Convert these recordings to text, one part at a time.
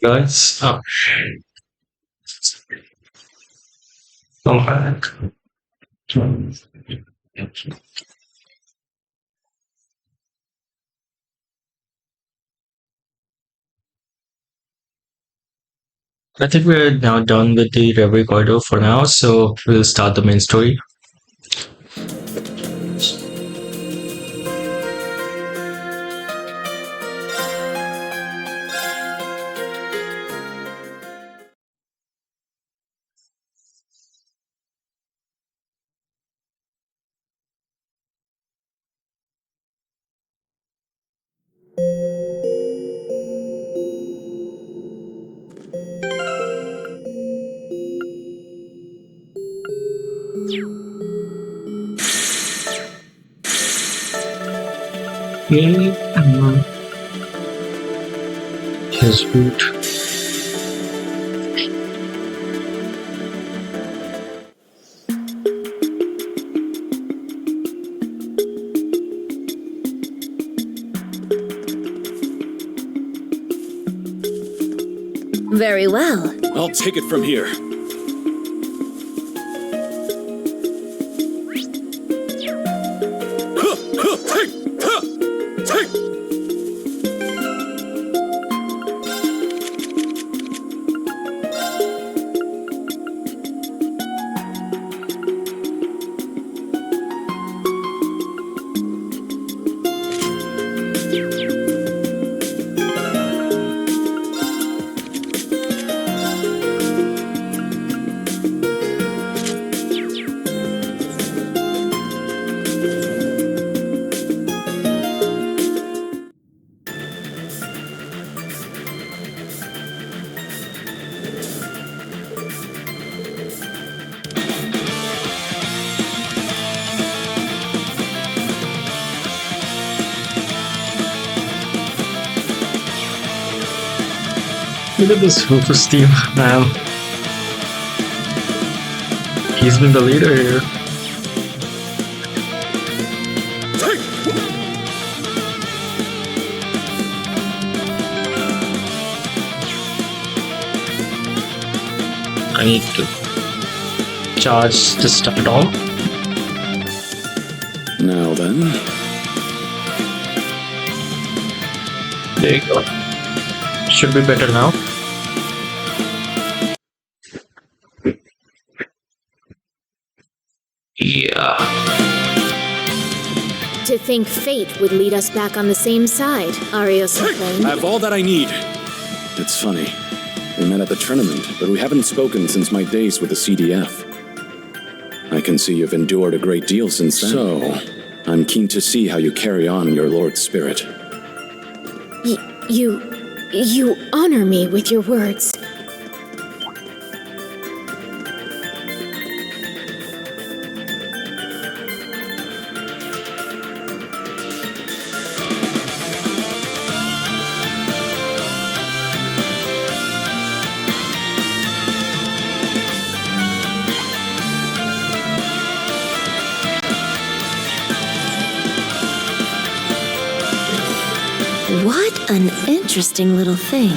Guys, I'm back. I think we're now done with the Reverie corridor for now, so we'll start the main story. Okay, his route. Very well. I'll take it from here. Look at this Rufus team, man. He's been the leader here. I need to charge this stuff at all. Now then. There you go. Should be better now. Yeah. To think fate would lead us back on the same side, Arios I complained. have all that I need. It's funny. We met at the tournament, but we haven't spoken since my days with the CDF. I can see you've endured a great deal since then. So, I'm keen to see how you carry on in your Lord's spirit. You honor me with your words. What an interesting little thing.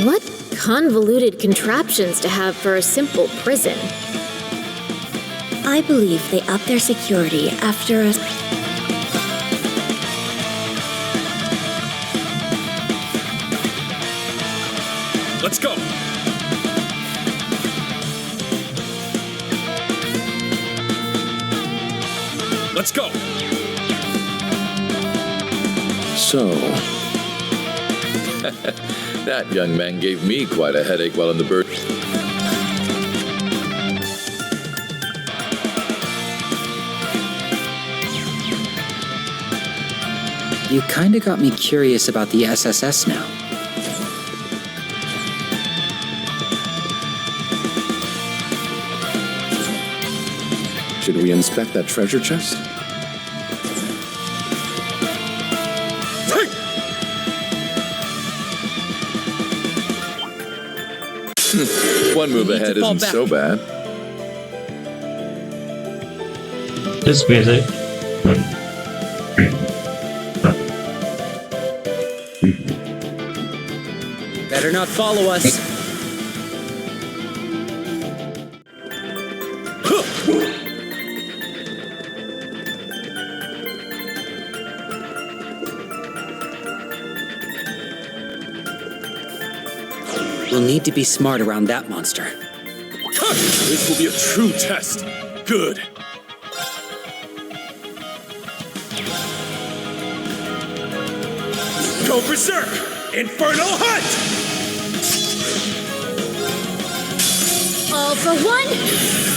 What convoluted contraptions to have for a simple prison. I believe they upped their security after a... Let's go! Let's go! So... That young man gave me quite a headache while in the bird. You kinda got me curious about the SSS now. Should we inspect that treasure chest? One move We need to ahead fall isn't back. so bad. This music. Better not follow us. We'll need to be smart around that monster. This will be a true test. Good. Go berserk! Infernal Hunt! All for one,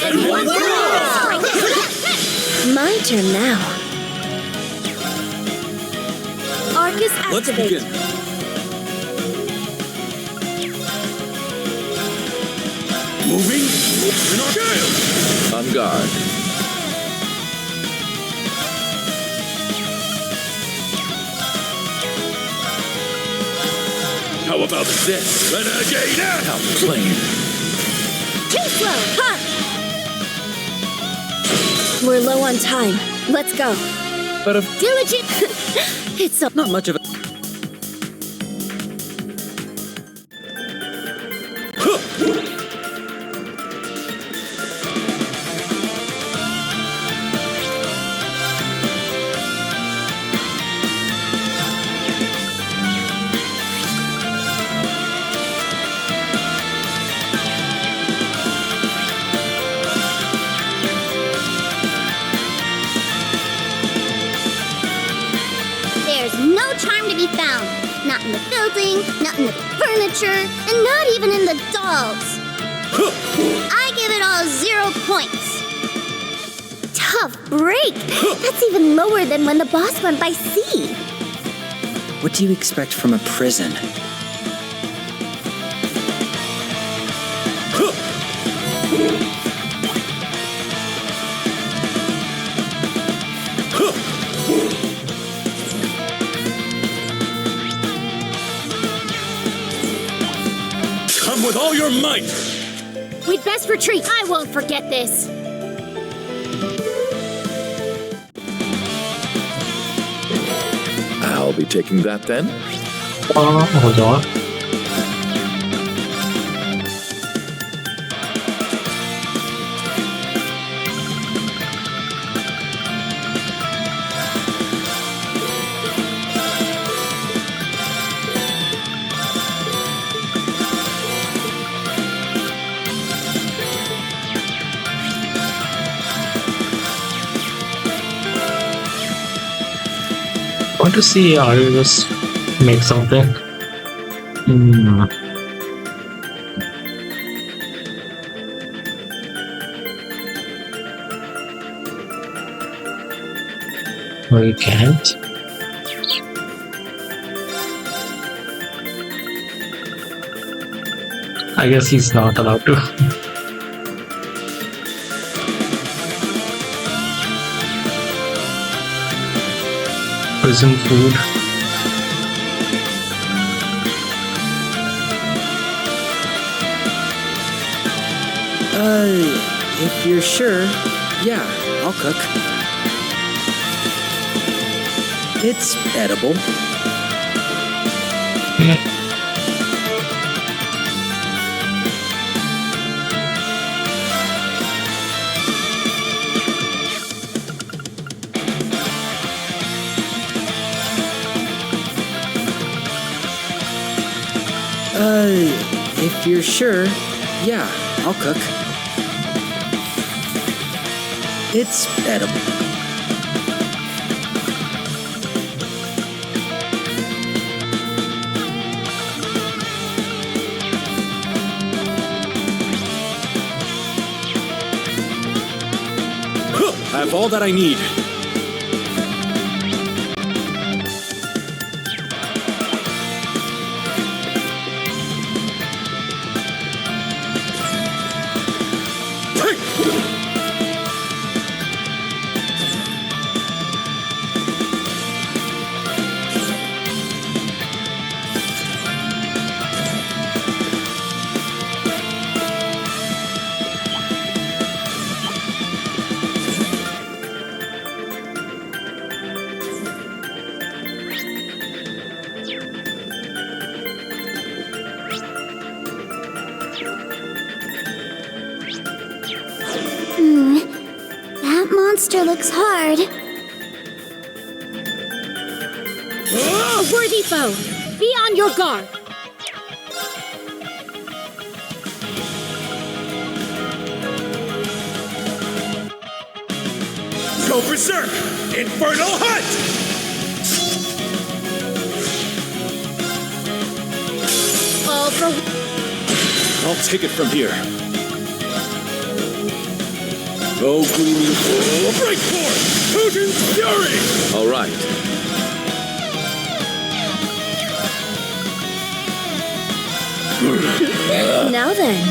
and one for all! My turn now. Arcus Let's activate. begin. Moving. In our gale. On guard. How about this? Renegade outplane. Too slow, huh? We're low on time. Let's go. But of Diligent. It's a not much of a. There's no charm to be found. Not in the building, not in the furniture, and not even in the dolls. I give it all 0 points. Tough break. That's even lower than when the boss went by sea. What do you expect from a prison? Come with all your might. We'd best retreat. I won't forget this. I'll be taking that then. Hold on. Want to see Arius make something? Hmm. Well, you can't. I guess he's not allowed to. Prison food. If you're sure, yeah, I'll cook. It's edible. If you're sure, yeah, I'll cook. It's edible. I have all that I need. monster looks hard. A worthy foe! Be on your guard! Go berserk! Infernal Hunt! All for... I'll take it from here. Oh, gleaming. Break forth! Putin's fury! All right. Now then,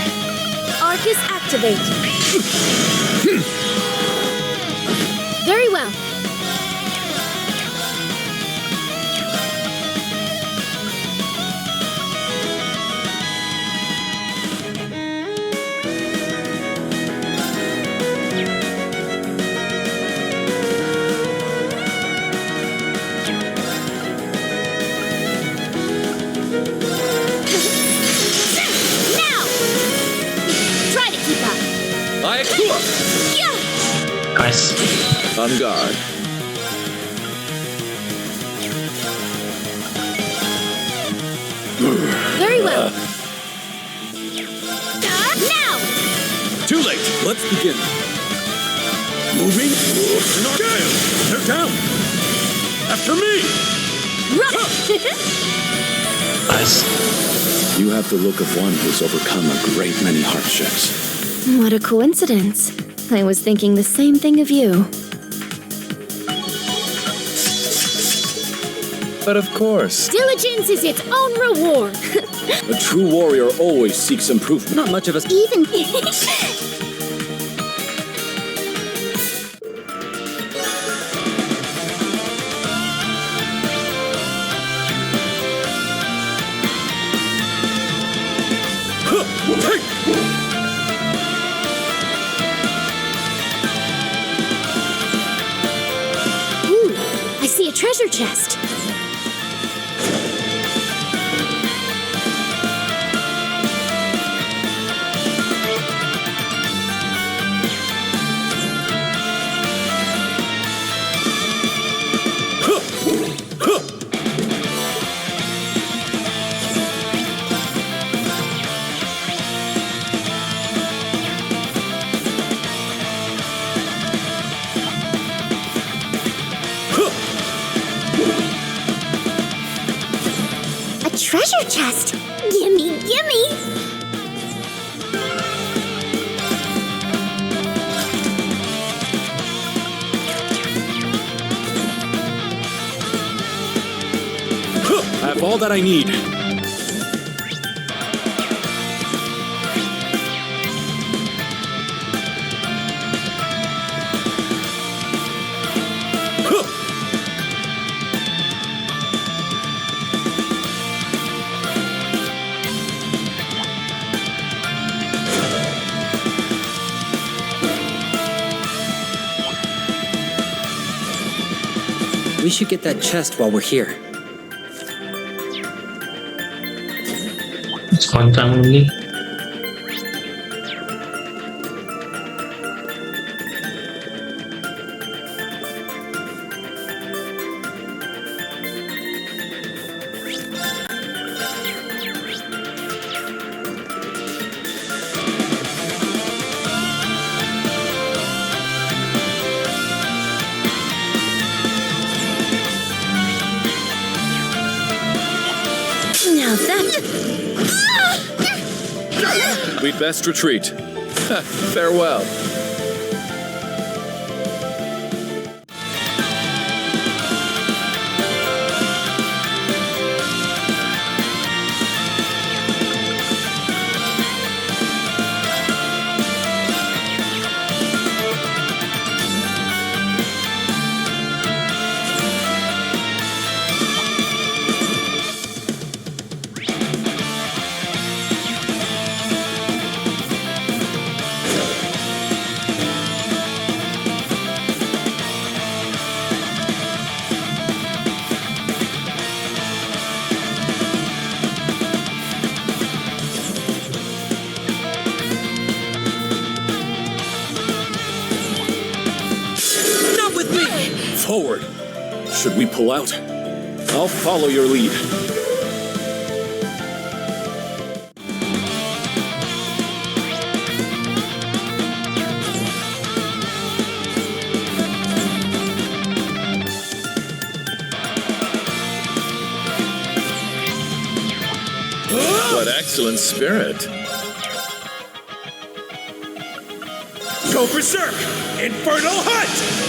Arcus activate. Very well. Nice. On guard. Very well. Now! Too late. Let's begin. Moving. Gale! They're down! After me! Nice. You have the look of one who's overcome a great many hardships. What a coincidence. I was thinking the same thing of you. But of course. Diligence is its own reward. A true warrior always seeks improvement. Not much of a... Even... Ooh, I see a treasure chest. A treasure chest! Gimme, gimme! I have all that I need. We should get that chest while we're here. It's one time only. Now that... We'd best retreat. Farewell. Should we pull out? I'll follow your lead. What excellent spirit. Go berserk! Infernal Hunt!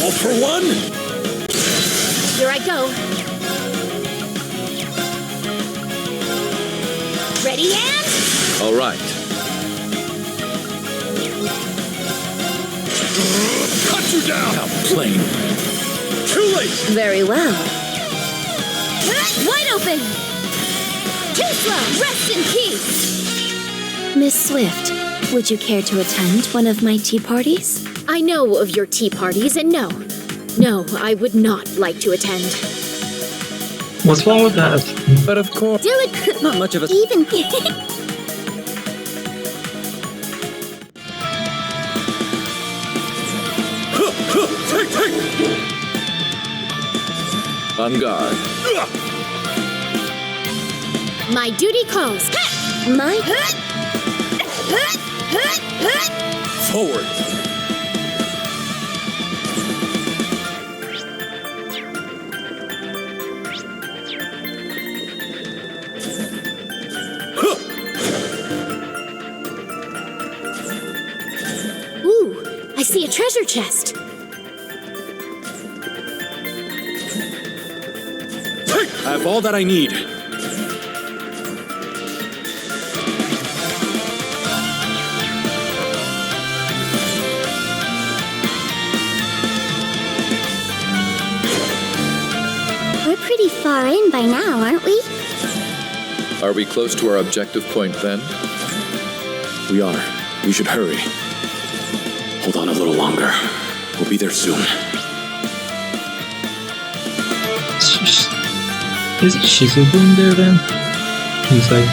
All for one? Here I go. Ready and... All right. Cut you down! How plain. Too late! Very well. Wide open! Too slow! Rest in peace! Miss Swift, would you care to attend one of my tea parties? I know of your tea parties, and no, I would not like to attend. What's wrong with that? But of course, Do it! not much of a... Even. On guard. My duty calls. My. Forward! Ooh, I see a treasure chest. I have all that I need. We're pretty far in by now, aren't we? Are we close to our objective point then? We are. We should hurry. Hold on a little longer. We'll be there soon. Isn't Shizuku in there then? He's like,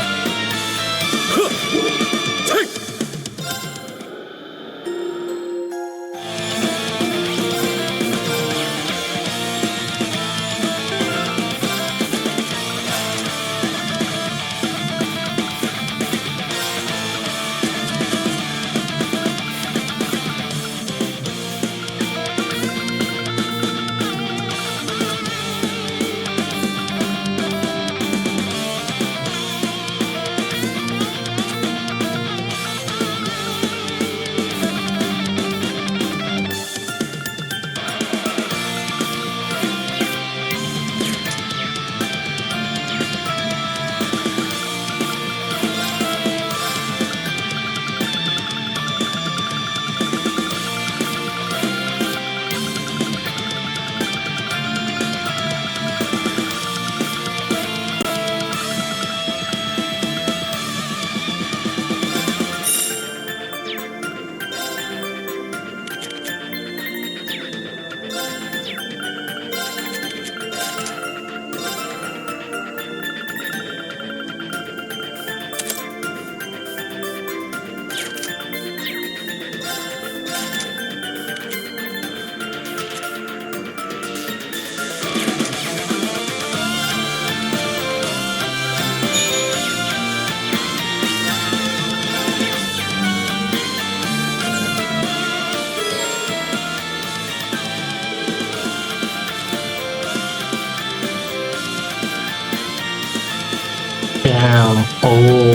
damn, oh.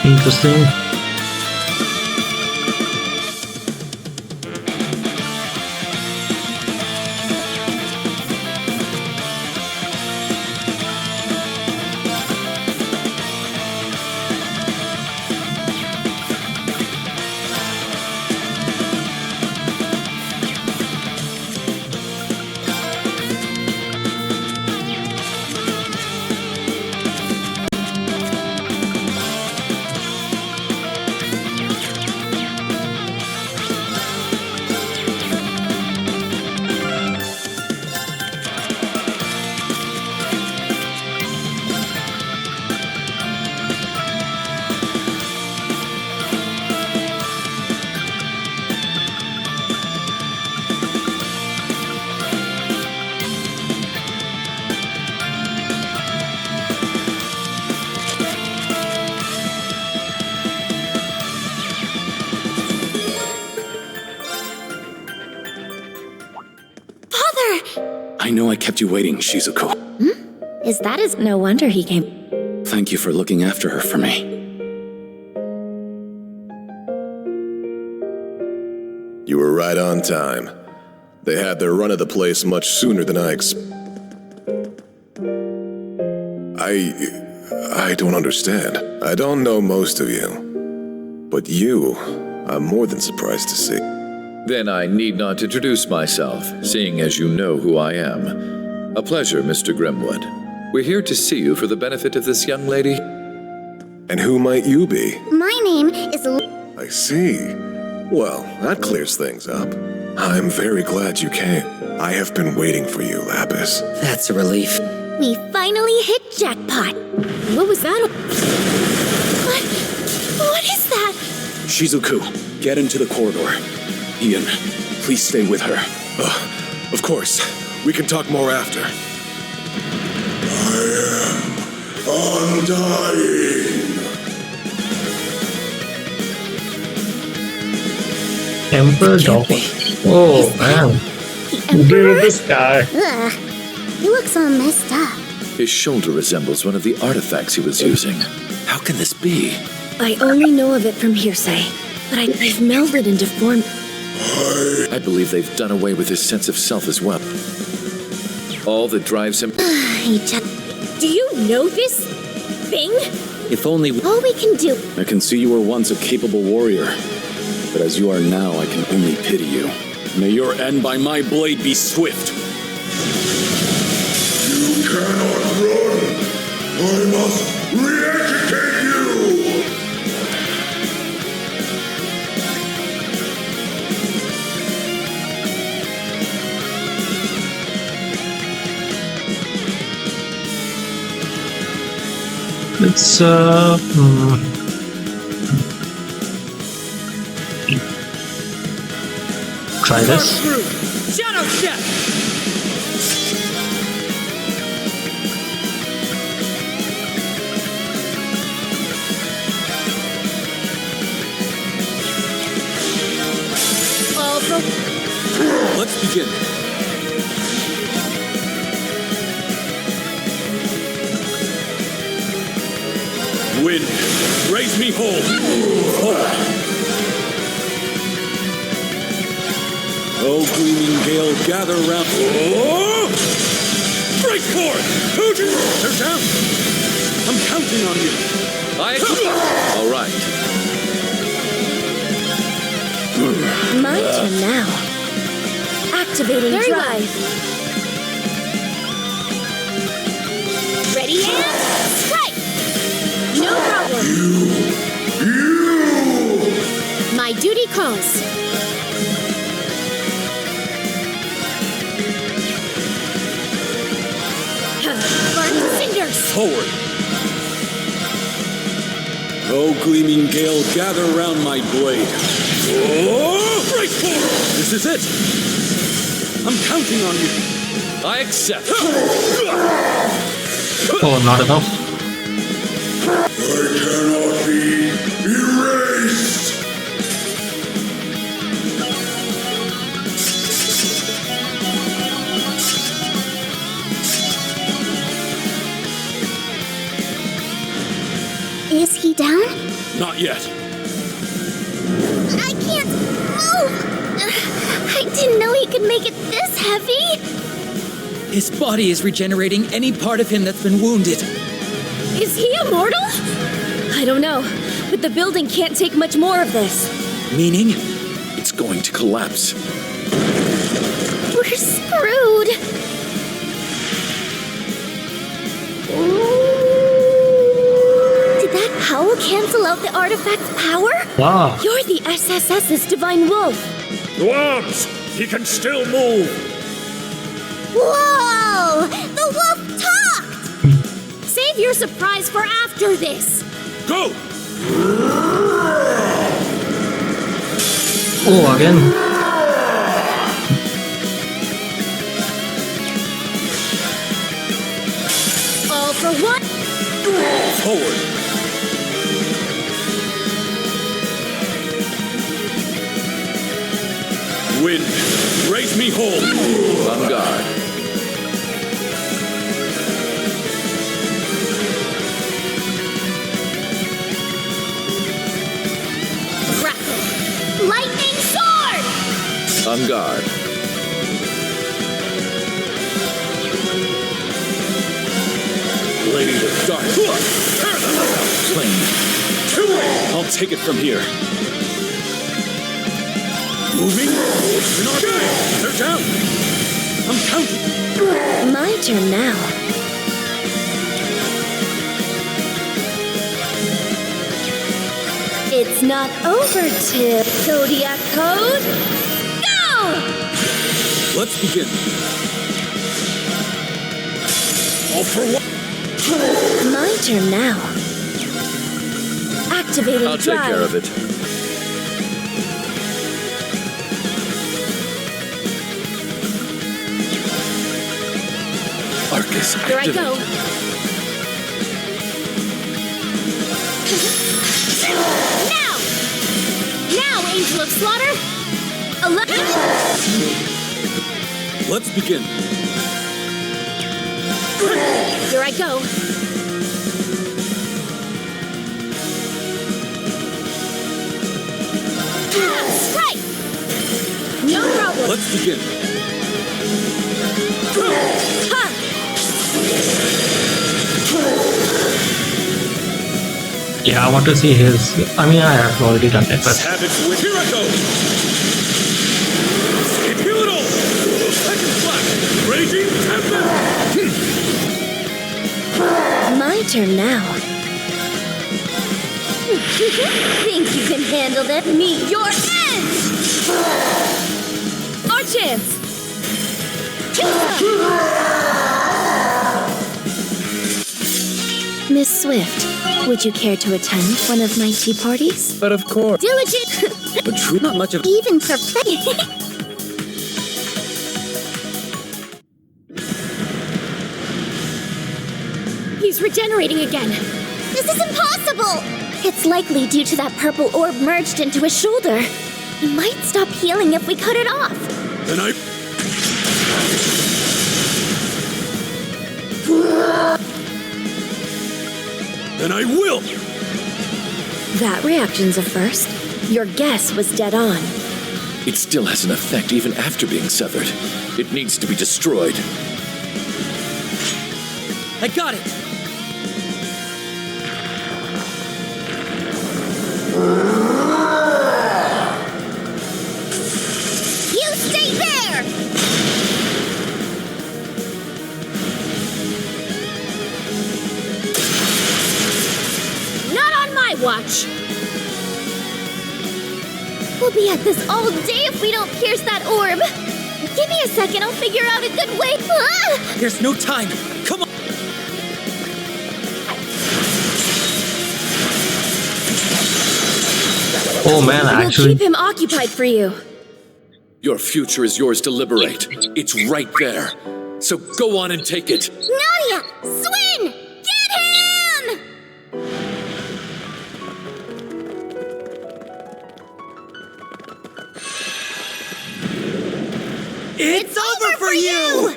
Interesting. I know I kept you waiting, Shizuku. Is that his? No wonder he came. Thank you for looking after her for me. You were right on time. They had their run of the place much sooner than I don't understand. I don't know most of you. But you, I'm more than surprised to see. Then I need not introduce myself, seeing as you know who I am. A pleasure, Mr. Grimwood. We're here to see you for the benefit of this young lady. And who might you be? My name is I see. Well, that clears things up. I'm very glad you came. I have been waiting for you, Lapis. That's a relief. We finally hit jackpot. What was that? What is that? Shizuku, get into the corridor. Ian, please stay with her. Of course. We can talk more after. I am undying. Emperor Dog. Oh man. Dude, this guy. Ugh. He looks all messed up. His shoulder resembles one of the artifacts he was using. How can this be? I only know of it from hearsay, but they've melded into form. I believe they've done away with his sense of self as well. All that drives him... He just... Do you know this thing? If only All we can do... I can see you were once a capable warrior, but as you are now, I can only pity you. May your end by my blade be swift. You cannot run. I must re-educate you. Let's try this. Shadow Chef! Let's begin. Wind, raise me whole. Forward. Oh, gleaming gale, gather round. Oh! Break forth! They're down. I'm counting on you. All right. My turn now. Activating drive. Ready and strike! No problem. My duty calls. Burning cinders. Forward. Oh, gleaming gale, gather round my blade. Oh, break forth! This is it. I'm counting on you. I accept. Oh, not enough. I cannot be erased. Is he down? Not yet. I can't move! I didn't know he could make it this heavy! His body is regenerating any part of him that's been wounded. Is he immortal? I don't know, but the building can't take much more of this. Meaning? It's going to collapse. We're screwed! Did that howl cancel out the artifact's power? Wow. You're the SSS's Divine Wolf. Dwarves, he can still move. Whoa! The wolf talked! Save your surprise for after this. Go! Oh, again. All for one. Forward. Wind, raise me whole. On guard. Lightning sword! On guard. Blade of Dark. Tear them out! Plane. I'll take it from here. Moving. You're not good. They're down. I'm counting. My turn now. It's not over till Zodiac Code. Go! Let's begin. All for one. My turn now. Activating I'll take drive. care of it. Arcus, Here I go. Now! Now, Angel of Slaughter! Let's begin. Here I go. Strike! No problem! Let's begin. Ha! Yeah, I want to see his. I mean, I have already done it, but Have it with. Here I go. Heal it all. Second flash. Raging Tempest. My turn now. Think you can handle that? Meet your end! Our chance. Miss Swift, would you care to attend one of my tea parties? But of course. Diligent! But true, not much of. Even perfect. He's regenerating again. This is impossible! It's likely due to that purple orb merged into his shoulder. He might stop healing if we cut it off. Then I. Then I will. That reaction's a first. Your guess was dead on. It still has an effect even after being severed. It needs to be destroyed. I got it! You stay there! Not on my watch. We'll be at this all day if we don't pierce that orb. Give me a second, I'll figure out a good way. Ah! There's no time! Come on! oh man, We'll actually, keep him occupied for you. Your future is yours to liberate. It's right there. So go on and take it. Nadia! Swin! Get him! It's over for you!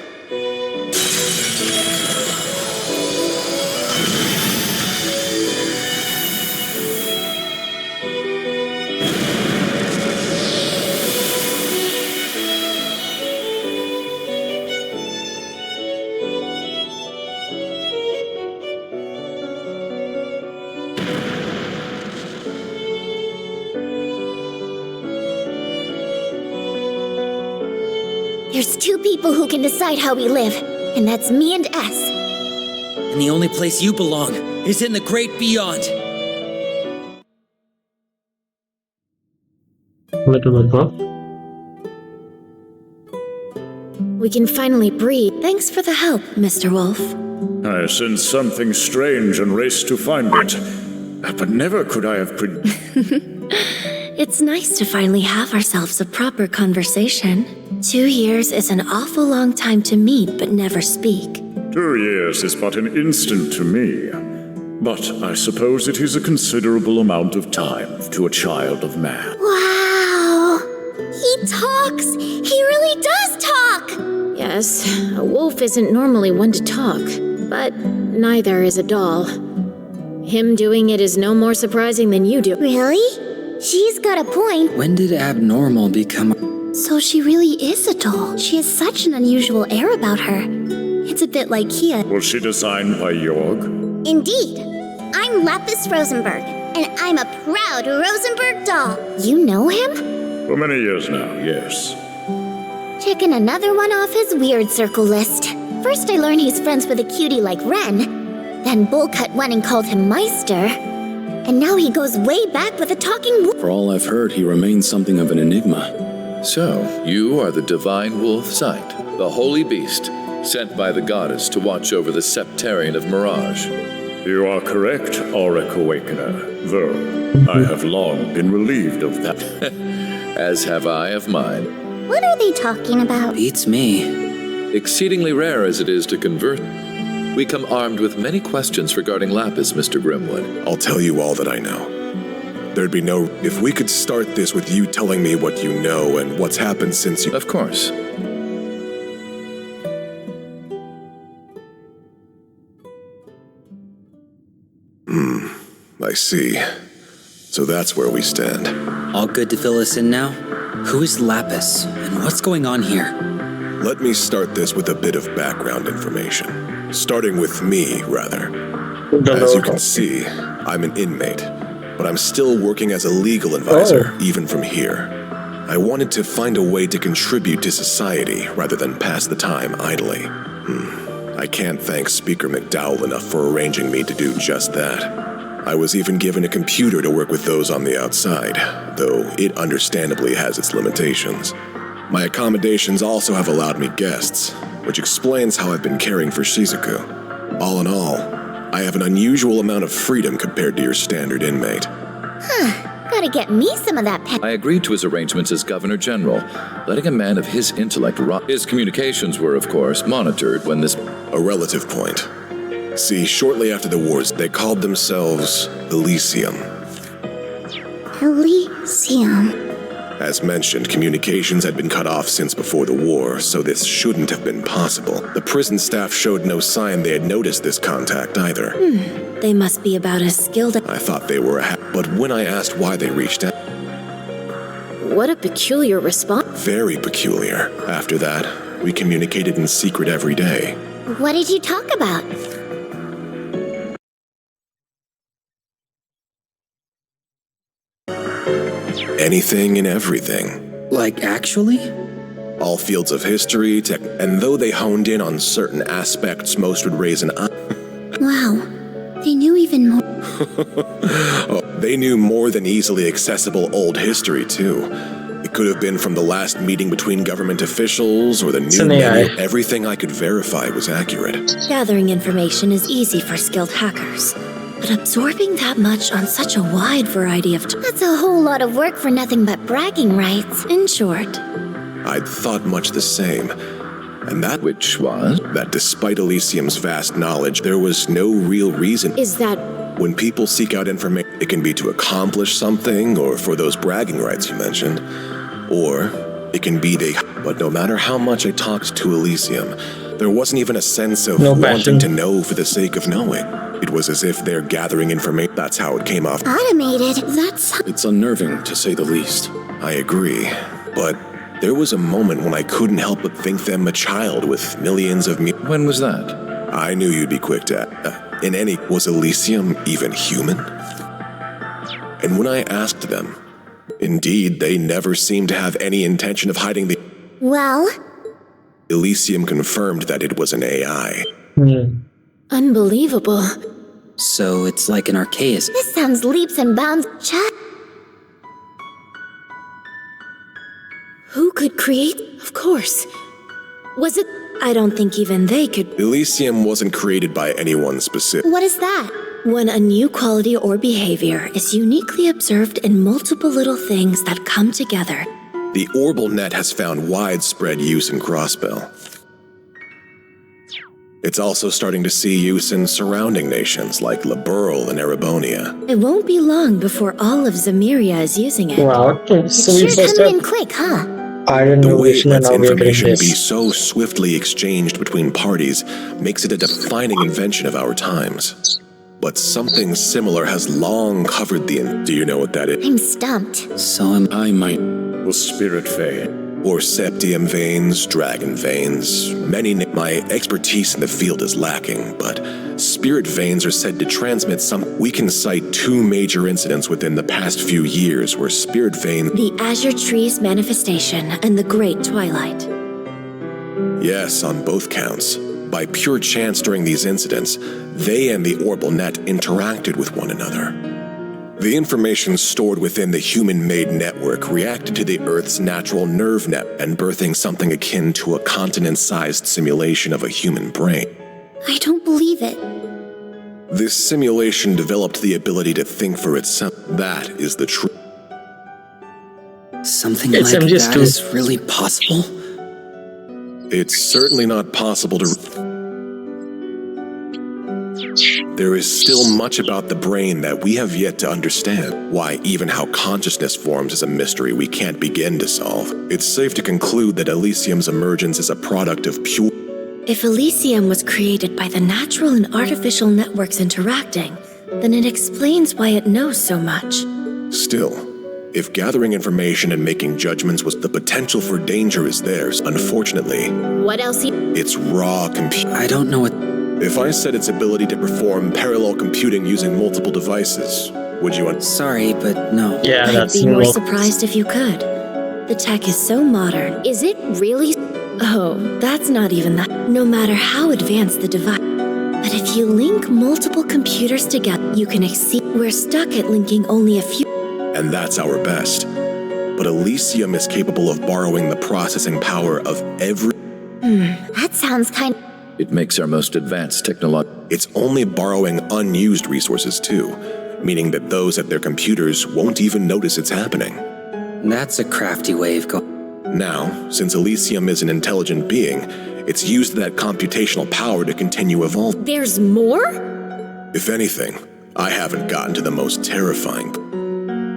There's two people who can decide how we live, and that's me and S. And the only place you belong is in the great beyond. little bit rough. We can finally breathe. Thanks for the help, Mr. Wolf. I sensed something strange and raced to find it. But never could I have It's nice to finally have ourselves a proper conversation. 2 years is an awful long time to meet but never speak. 2 years is but an instant to me. But I suppose it is a considerable amount of time to a child of man. Wow! He talks! He really does talk! Yes, a wolf isn't normally one to talk, but neither is a doll. Him doing it is no more surprising than you do. Really? she's got a point. When did abnormal become... So she really is a doll. She has such an unusual air about her. It's a bit like Kia. Was she designed by Jorg? Indeed. I'm Lapis Rosenberg, and I'm a proud Rosenberg doll. You know him? For many years now, yes. Checking another one off his weird circle list. First I learned he's friends with a cutie like Ren. Then Bullcut went and called him Meister. And now he goes way back with a talking wolf. For all I've heard, he remains something of an enigma. So, you are the divine wolf Sight, the holy beast, sent by the goddess to watch over the Septarian of Mirage. You are correct, Auric Awakener, though I have long been relieved of that. As have I of mine. What are they talking about? Beats me. Exceedingly rare as it is to convert, we come armed with many questions regarding Lapis, Mr. Grimwood. I'll tell you all that I know. There'd be no... If we could start this with you telling me what you know and what's happened since you... Of course. I see. So that's where we stand. All good to fill us in now? Who is Lapis, and what's going on here? Let me start this with a bit of background information. Starting with me, rather. As you can see, I'm an inmate, but I'm still working as a legal advisor, even from here. I wanted to find a way to contribute to society rather than pass the time idly. I can't thank Speaker McDowell enough for arranging me to do just that. I was even given a computer to work with those on the outside, though it understandably has its limitations. My accommodations also have allowed me guests, which explains how I've been caring for Shizuku. All in all, I have an unusual amount of freedom compared to your standard inmate. Gotta get me some of that pep. I agreed to his arrangements as Governor General, letting a man of his intellect rot. His communications were, of course, monitored when this... A relative point. See, shortly after the wars, they called themselves Elysium. Elysium. As mentioned, communications had been cut off since before the war, so this shouldn't have been possible. The prison staff showed no sign they had noticed this contact either. They must be about as skilled. I thought they were but when I asked why they reached out, What a peculiar response. very peculiar. After that, we communicated in secret every day. What did you talk about? Anything and everything. Like, actually? All fields of history, tech, and though they honed in on certain aspects, most would raise an eye. Wow. They knew even more. They knew more than easily accessible old history, too. It could have been from the last meeting between government officials or the new an AI. menu. Everything I could verify was accurate. Gathering information is easy for skilled hackers. But absorbing that much on such a wide variety of... That's a whole lot of work for nothing but bragging rights. In short, I'd thought much the same. And that Which was? that despite Elysium's vast knowledge, there was no real reason. is that... When people seek out information, it can be to accomplish something or for those bragging rights you mentioned. Or it can be they... But no matter how much I talked to Elysium, there wasn't even a sense of No wanting passion. to know for the sake of knowing. It was as if they're gathering information. That's how it came off. Automated. That's... It's unnerving, to say the least. I agree. But there was a moment when I couldn't help but think them a child with millions of... When was that? I knew you'd be quick to... in any... Was Elysium even human? And when I asked them, indeed, they never seemed to have any intention of hiding the... Well, Elysium confirmed that it was an AI. Unbelievable. So it's like an archaism. this sounds leaps and bounds. Who could create... Of course. Was it... I don't think even they could... Elysium wasn't created by anyone specific. What is that? When a new quality or behavior is uniquely observed in multiple little things that come together. The Orbal Net has found widespread use in Crossbell. It's also starting to see use in surrounding nations like Liberl and Erebonia. It won't be long before all of Zamiria is using it. Wow, okay. So we Sure first coming in have quick, huh? Iron The way it Innovation and lets now we're getting information be this. so swiftly exchanged between parties makes it a defining invention of our times. but something similar has long covered the Do you know what that is? I'm stumped. So am I might. Well, spirit vein. Or septium veins, dragon veins. My expertise in the field is lacking, but spirit veins are said to transmit some. We can cite 2 major incidents within the past few years where spirit vein. The Azure Tree's manifestation and the Great Twilight. Yes, on both counts. By pure chance during these incidents, they and the Orbal Net interacted with one another. The information stored within the human-made network reacted to the Earth's natural nerve net and birthing something akin to a continent-sized simulation of a human brain. I don't believe it. This simulation developed the ability to think for itself. That is the truth. something It's like MGS2. that is really possible? It's certainly not possible to. There is still much about the brain that we have yet to understand. Why, even how consciousness forms is a mystery we can't begin to solve. It's safe to conclude that Elysium's emergence is a product of pure. If Elysium was created by the natural and artificial networks interacting, then it explains why it knows so much. Still, if gathering information and making judgments was the potential for danger is theirs, unfortunately, What else? it's raw compute. I don't know what... If I said its ability to perform parallel computing using multiple devices, would you Sorry, but no. Yeah, I'd that's be more more. surprised if you could. The tech is so modern. Is it really? Oh, that's not even that. No matter how advanced the device. But if you link multiple computers together, you can exceed. We're stuck at linking only a few. And that's our best. But Elysium is capable of borrowing the processing power of every. That sounds kind. It makes our most advanced technology. It's only borrowing unused resources too, meaning that those at their computers won't even notice it's happening. That's a crafty way of going. Now, since Elysium is an intelligent being, it's used that computational power to continue evolving. There's more? If anything, I haven't gotten to the most terrifying.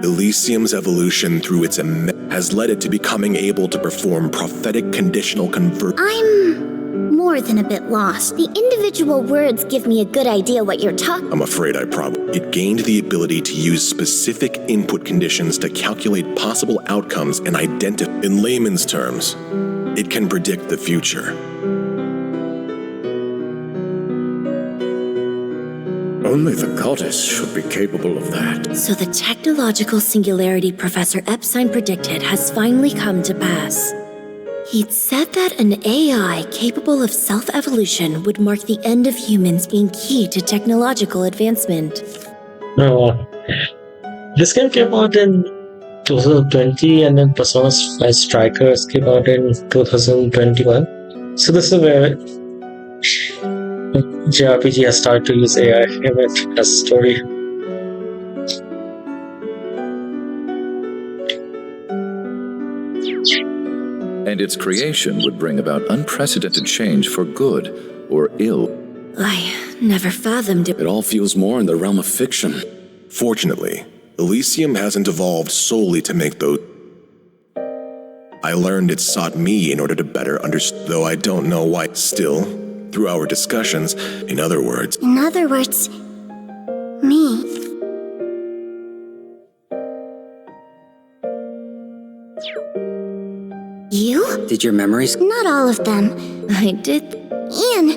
Elysium's evolution through its has led it to becoming able to perform prophetic conditional I'm more than a bit lost. The individual words give me a good idea what you're talking. I'm afraid it gained the ability to use specific input conditions to calculate possible outcomes and identify. In layman's terms, it can predict the future. Only the goddess should be capable of that. So the technological singularity Professor Epstein predicted has finally come to pass. He'd said that an AI capable of self-evolution would mark the end of humans being key to technological advancement. No. This game came out in 2020 and then Persona 5 Strikers came out in 2021. So this is where JRPG has started to use AI in it as a story. And its creation would bring about unprecedented change for good or ill. I never fathomed it. It all feels more in the realm of fiction. Fortunately, Elysium hasn't evolved solely to make those. I learned it sought me in order to better understand, though I don't know why. Still, through our discussions, in other words, Me. You? Did your memories... Not all of them. I did. Ian.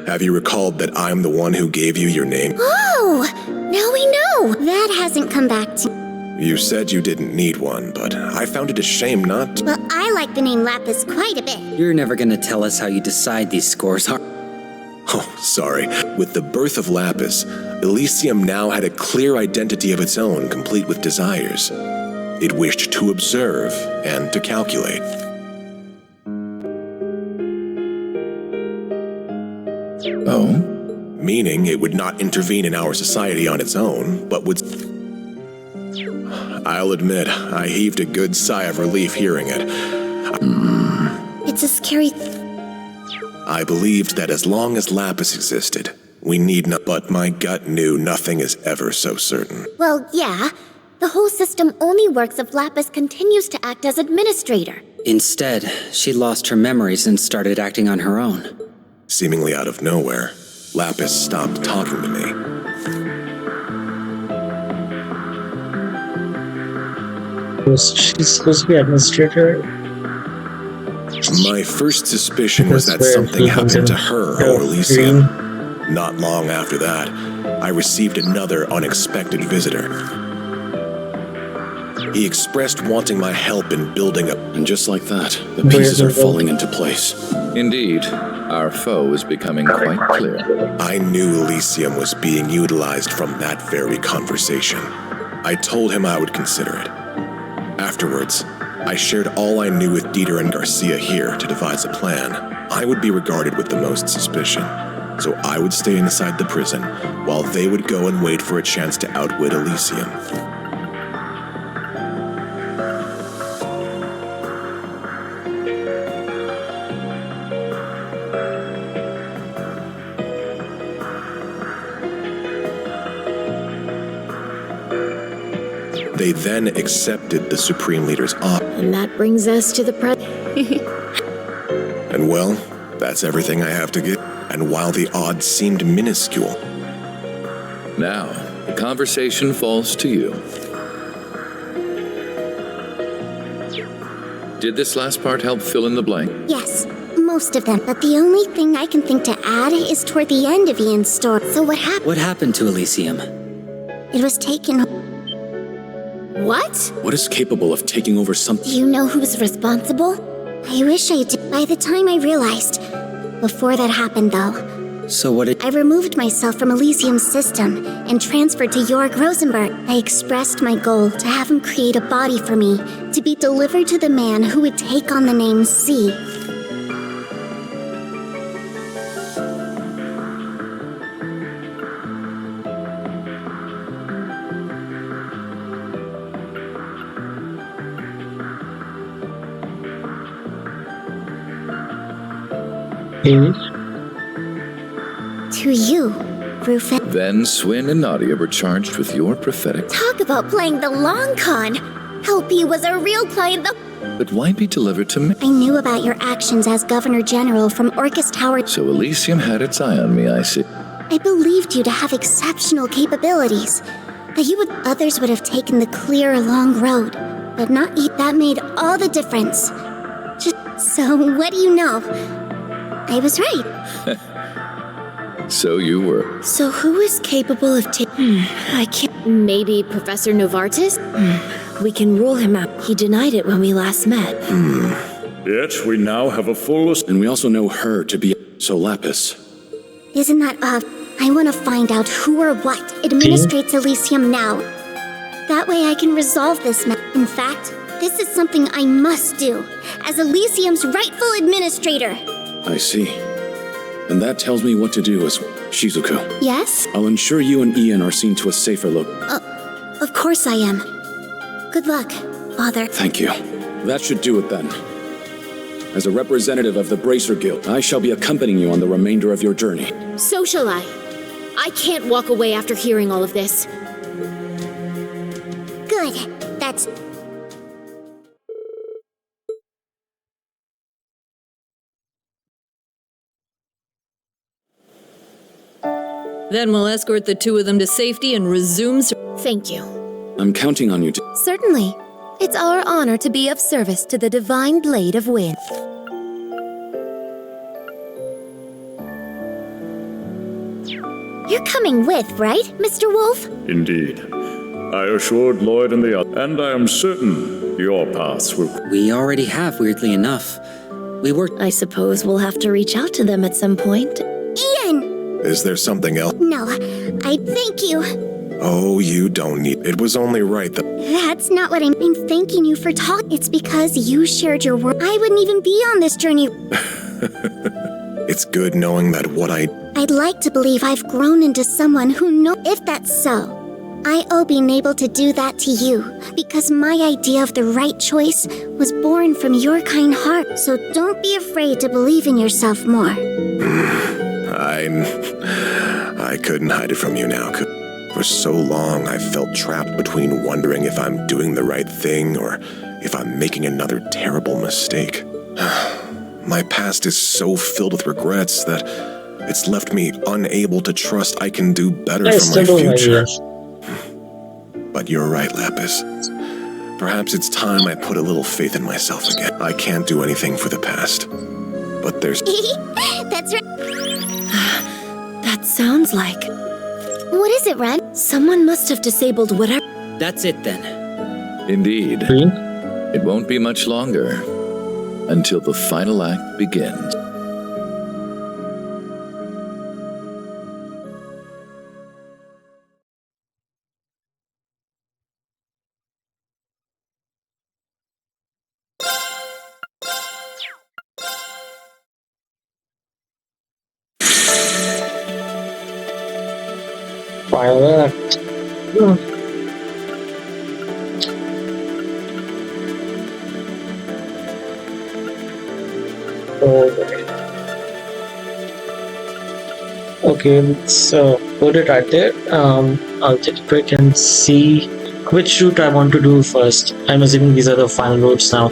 have you recalled that I'm the one who gave you your name? Oh! Now we know! That hasn't come back to. You said you didn't need one, but I found it a shame not to. Well, I like the name Lapis quite a bit. You're never gonna tell us how you decide these scores, are... Oh, sorry. With the birth of Lapis, Elysium now had a clear identity of its own, complete with desires. It wished to observe and to calculate. Oh? Meaning it would not intervene in our society on its own, but would... I'll admit, I heaved a good sigh of relief hearing it. It's a scary. I believed that as long as Lapis existed, we need not. But my gut knew nothing is ever so certain. Well, yeah. The whole system only works if Lapis continues to act as administrator. Instead, she lost her memories and started acting on her own. Seemingly out of nowhere, Lapis stopped talking to me. She's supposed to be administrator. My first suspicion was that That's where something he comes happened to in. her Yeah, or Elysium. Not long after that, I received another unexpected visitor. He expressed wanting my help in building up. And just like that, the pieces are falling into place. Indeed, our foe is becoming quite clear. I knew Elysium was being utilized from that very conversation. I told him I would consider it. Afterwards, I shared all I knew with Dieter and Garcia here to devise a plan. I would be regarded with the most suspicion, so I would stay inside the prison while they would go and wait for a chance to outwit Elysium. They then accepted the Supreme Leader's offer. And that brings us to the And well, that's everything I have to give. And while the odds seemed minuscule, Now, the conversation falls to you. Did this last part help fill in the blank? Yes, most of them. But the only thing I can think to add is toward the end of Ian's story. So what happened? What happened to Elysium? It was taken. What? What is capable of taking over something? Do you know who's responsible? I wish I did. By the time I realized. Before that happened, though, So what did... I removed myself from Elysium's system and transferred to Jorg Rosenberg. I expressed my goal to have him create a body for me to be delivered to the man who would take on the name C. To you, Rufus. Then Swin and Nadia were charged with your prophetic. Talk about playing the long con. LP was a real client though. But why be delivered to me? I knew about your actions as Governor General from Orcus Tower. So Elysium had its eye on me, I see. I believed you to have exceptional capabilities. That you would others would have taken the clear, long road. But not you. That made all the difference. So, what do you know? I was right. So you were. So who is capable of I can't... Maybe Professor Novartis? We can rule him out. He denied it when we last met. Yet we now have a full list. And we also know her to be... So Lapis. Isn't that I want to find out who or what administrates Elysium now. That way I can resolve this In fact, this is something I must do, as Elysium's rightful administrator. I see. And that tells me what to do as Shizuku. Yes? I'll ensure you and Ian are seen to a safer Of course I am. Good luck, Father. Thank you. That should do it then. As a representative of the Bracer Guild, I shall be accompanying you on the remainder of your journey. So shall I. I can't walk away after hearing all of this. Good. That's... Then we'll escort the two of them to safety and resume... Thank you. I'm counting on you to... Certainly. It's our honor to be of service to the Divine Blade of Wind. You're coming with, right, Mr. Wolf? Indeed. I assured Lloyd and the other, and I am certain your paths will... We already have, weirdly enough. We were... I suppose we'll have to reach out to them at some point. Ian! is there something else? No, I thank you. Oh, you don't need... It was only right that... That's not what I'm thanking you for talking. It's because you shared your word. I wouldn't even be on this journey. It's good knowing that what I'd like to believe I've grown into someone who knows. If that's so, I owe being able to do that to you, because my idea of the right choice was born from your kind heart. So don't be afraid to believe in yourself more. I couldn't hide it from you now. For so long, I felt trapped between wondering if I'm doing the right thing or if I'm making another terrible mistake. My past is so filled with regrets that It's left me unable to trust I can do better I for still my don't like future. this. But you're right, Lapis. Perhaps it's time I put a little faith in myself again. I can't do anything for the past. But there's... That's right. That sounds like What is it, Ren? someone must have disabled whatever. That's it then. Indeed. Green? It won't be much longer until the final act begins. Final act. Okay, let's put it right there. I'll take a quick and see which route I want to do first. I'm assuming these are the final routes now.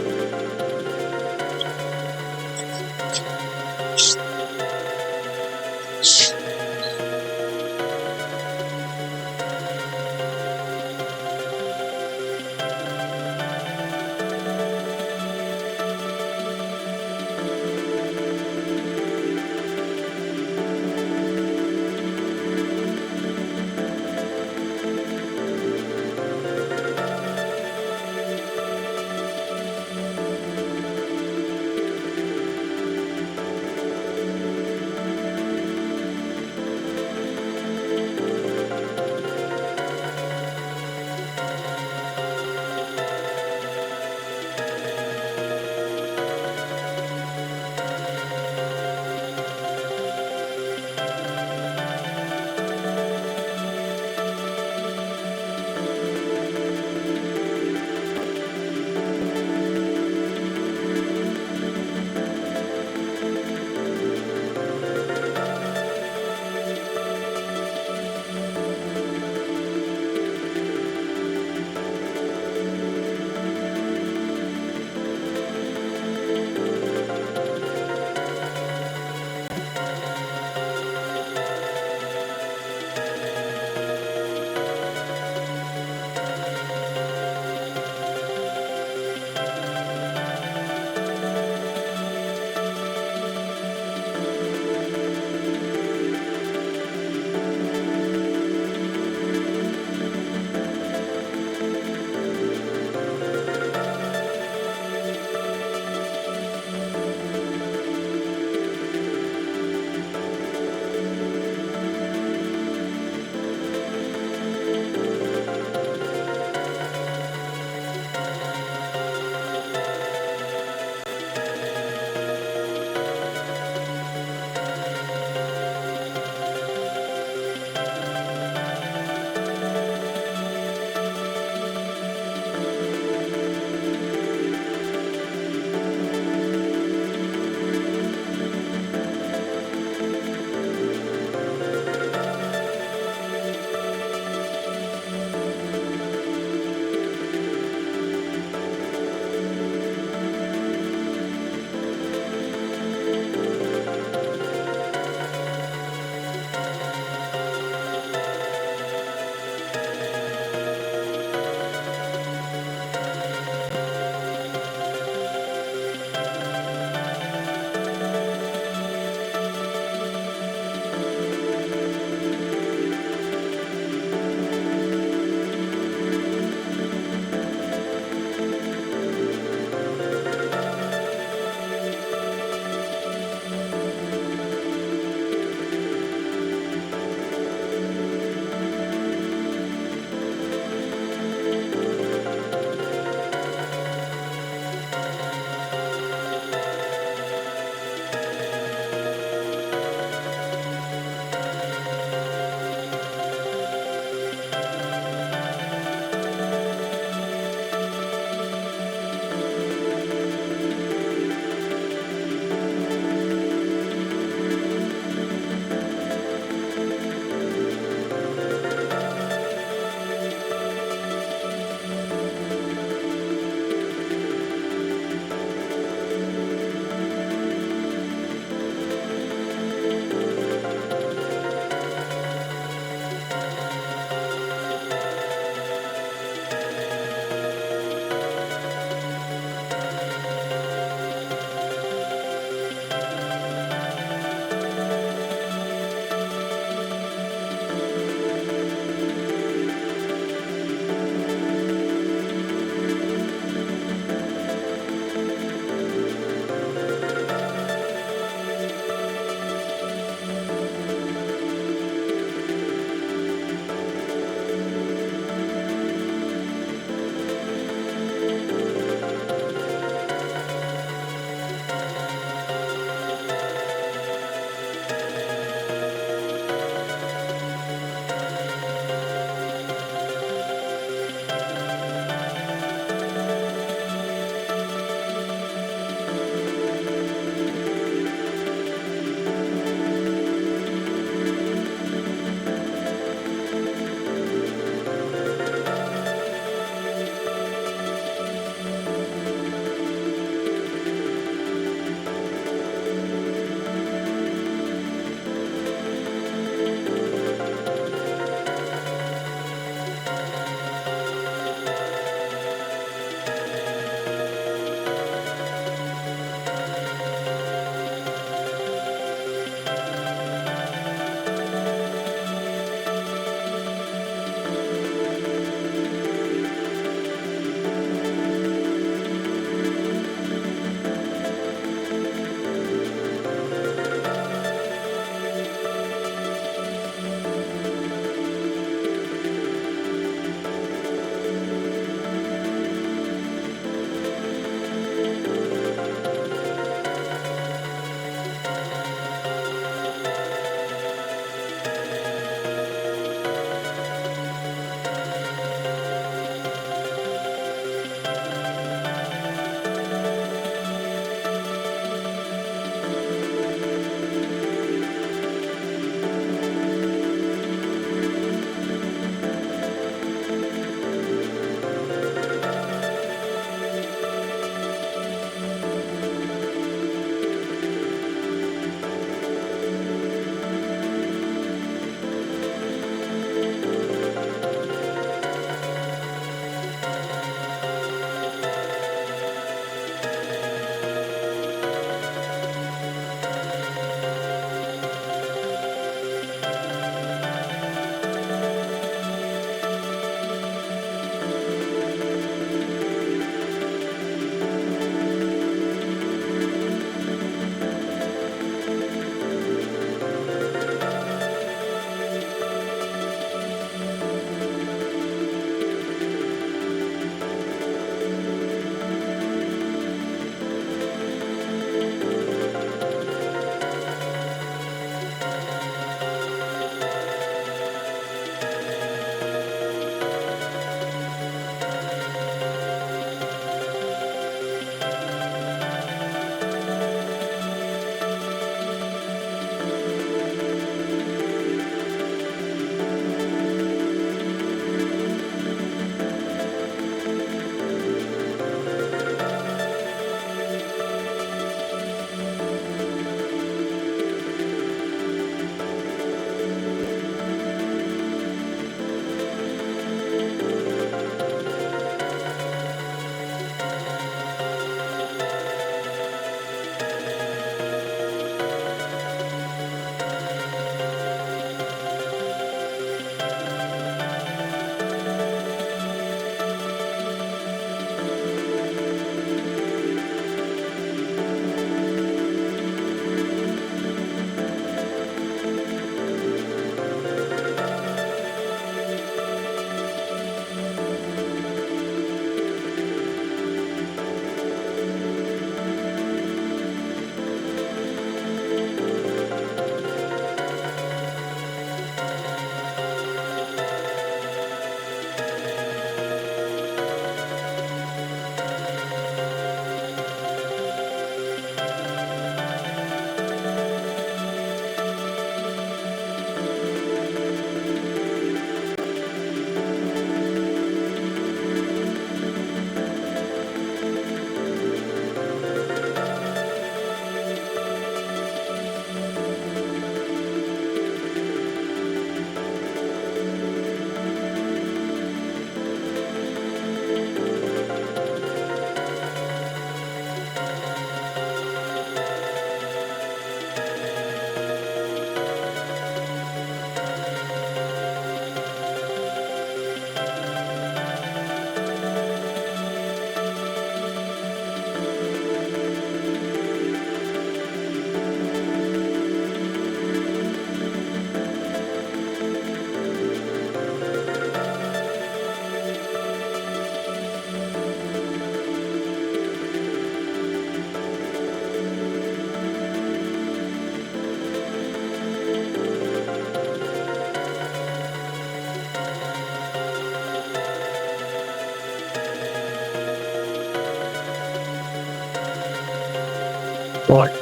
What?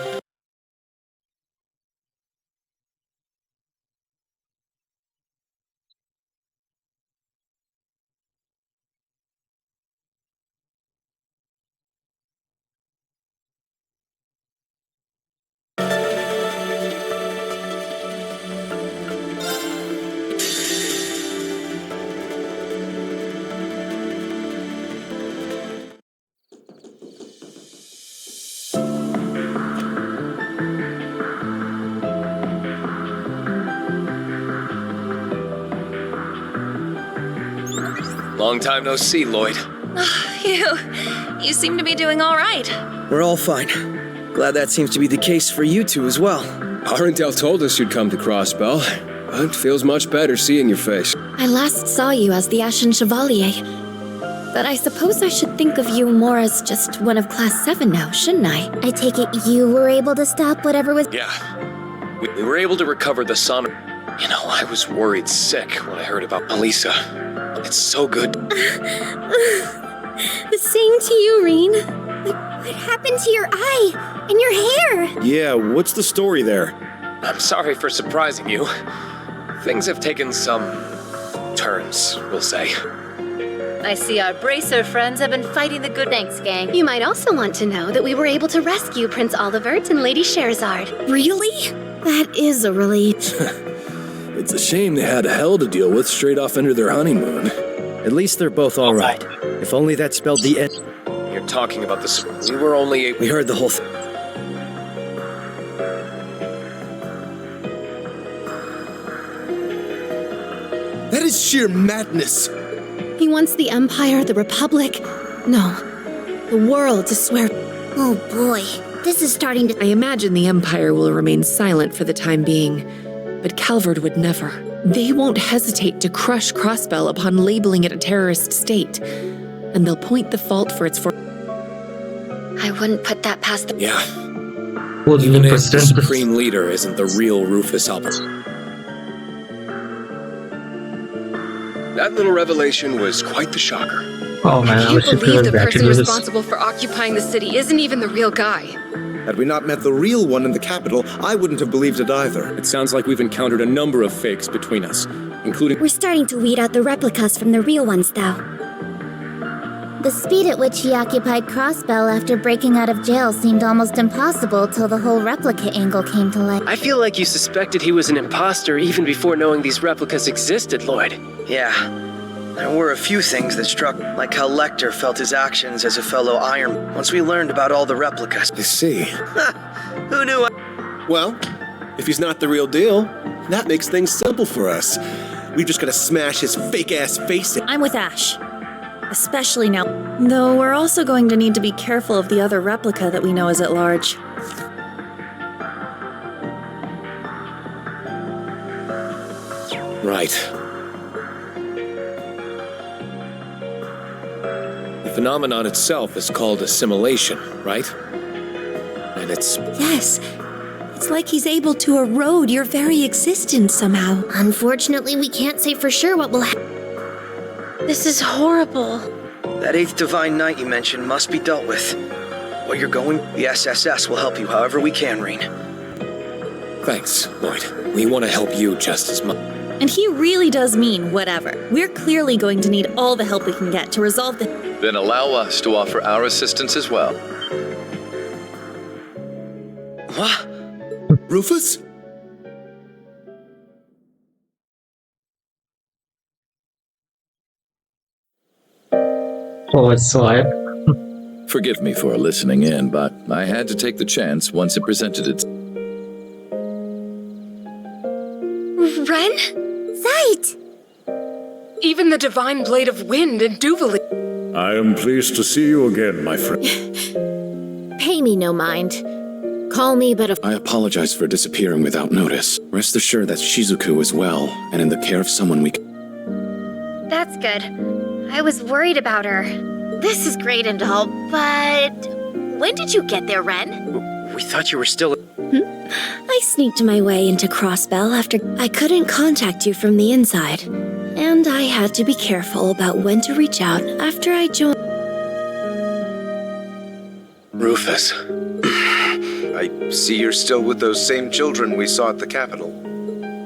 Long time no see, Lloyd. You seem to be doing all right. We're all fine. Glad that seems to be the case for you two as well. Arendelle told us you'd come to Crossbell, but it feels much better seeing your face. I last saw you as the Ashen Chevalier. But I suppose I should think of you more as just one of Class 7 now, shouldn't I? I take it you were able to stop whatever was... Yeah. We were able to recover the son. You know, I was worried sick when I heard about Melissa. It's so good. The same to you, Reen. What happened to your eye and your hair? Yeah, what's the story there? I'm sorry for surprising you. Things have taken some turns, we'll say. I see our bracer friends have been fighting the good. Thanks, gang. You might also want to know that we were able to rescue Prince Olivert and Lady Sherazard. Really? That is a relief. It's a shame they had hell to deal with straight off into their honeymoon. At least they're both all right. If only that spelled the end. You're talking about this. We were only able... We heard the whole thing. That is sheer madness. He wants the Empire, the Republic, no, the world to swear. Oh boy, this is starting to... I imagine the Empire will remain silent for the time being, but Calvard would never. They won't hesitate to crush Crossbell upon labeling it a terrorist state, and they'll point the fault for its... I wouldn't put that past the... Yeah. Well, Even if the Supreme Leader isn't the real Rufus Albert. That little revelation was quite the shocker. Oh man, I You wish you believe could the have person this. responsible for occupying the city isn't even the real guy. Had we not met the real one in the capital, I wouldn't have believed it either. It sounds like we've encountered a number of fakes between us, including... We're starting to weed out the replicas from the real ones, though. The speed at which he occupied Crossbell after breaking out of jail seemed almost impossible till the whole replica angle came to light. I feel like you suspected he was an imposter even before knowing these replicas existed, Lloyd. Yeah. There were a few things that struck, like how Lecter felt his actions as a fellow Iron once we learned about all the replicas. I see. Who knew? Well, if he's not the real deal, that makes things simple for us. We've just gotta smash his fake-ass face in. I'm with Ash. Especially now. Though we're also going to need to be careful of the other replica that we know is at large. Right. The phenomenon itself is called assimilation, right? And it's... Yes. It's like he's able to erode your very existence somehow. Unfortunately, we can't say for sure what will happen. This is horrible. That 8th Divine Knight you mentioned must be dealt with. What you're going, the SSS will help you however we can, Reen. Thanks, Lloyd. We want to help you just as much. And he really does mean whatever. We're clearly going to need all the help we can get to resolve the... Then allow us to offer our assistance as well. What? Rufus? Oh, it's so hype. Forgive me for listening in, but I had to take the chance once it presented its... Ren? Sight! Even the Divine Blade of Wind and Duvalie. I am pleased to see you again, my friend. Pay me no mind. Call me, but I apologize for disappearing without notice. Rest assured that Shizuku is well and in the care of someone we can... That's good. I was worried about her. This is great and all, but... When did you get there, Ren? We thought you were still... I sneaked my way into Crossbell after I couldn't contact you from the inside. And I had to be careful about when to reach out after I joined... Rufus. I I see you're still with those same children we saw at the Capitol.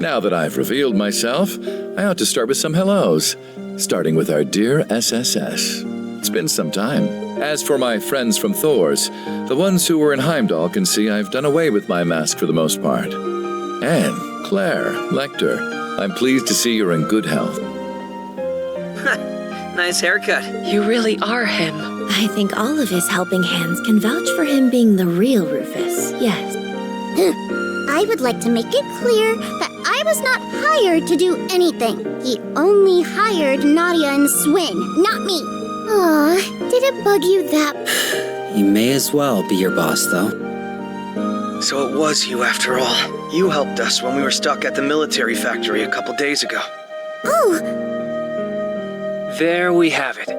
Now that I've revealed myself, I ought to start with some hellos, starting with our dear SSS. It's been some time. As for my friends from Thor's, the ones who were in Heimdall can see I've done away with my mask for the most part. And Claire, Lecter, I'm pleased to see you're in good health. Nice haircut. You really are him. I think all of his helping hands can vouch for him being the real Rufus, yes. I would like to make it clear that I was not hired to do anything. He only hired Nadia and Swin, not me. Aw, did it bug you that? He may as well be your boss, though. So it was you after all. You helped us when we were stuck at the military factory a couple days ago. Oh! There we have it.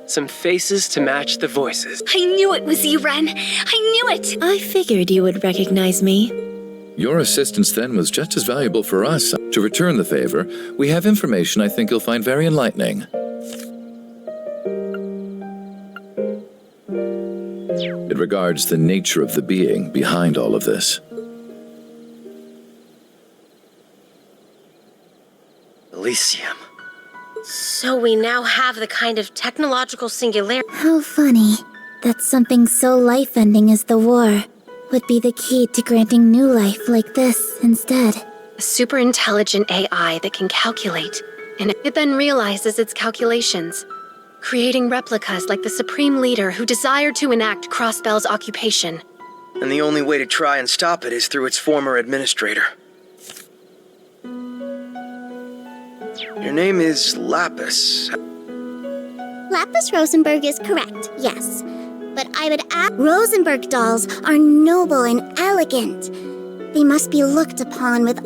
Some faces to match the voices. I knew it was you, Ren. I knew it! I figured you would recognize me. Your assistance then was just as valuable for us. To return the favor, we have information I think you'll find very enlightening. It regards the nature of the being behind all of this. Elysium. So we now have the kind of technological singularity. How funny that something so life-ending as the war would be the key to granting new life like this instead. A super intelligent AI that can calculate, and it then realizes its calculations, creating replicas like the Supreme Leader who desired to enact Crossbell's occupation. And the only way to try and stop it is through its former administrator. Your name is Lapis. Lapis Rosenberg is correct, yes. But I would add, Rosenberg dolls are noble and elegant. They must be looked upon with...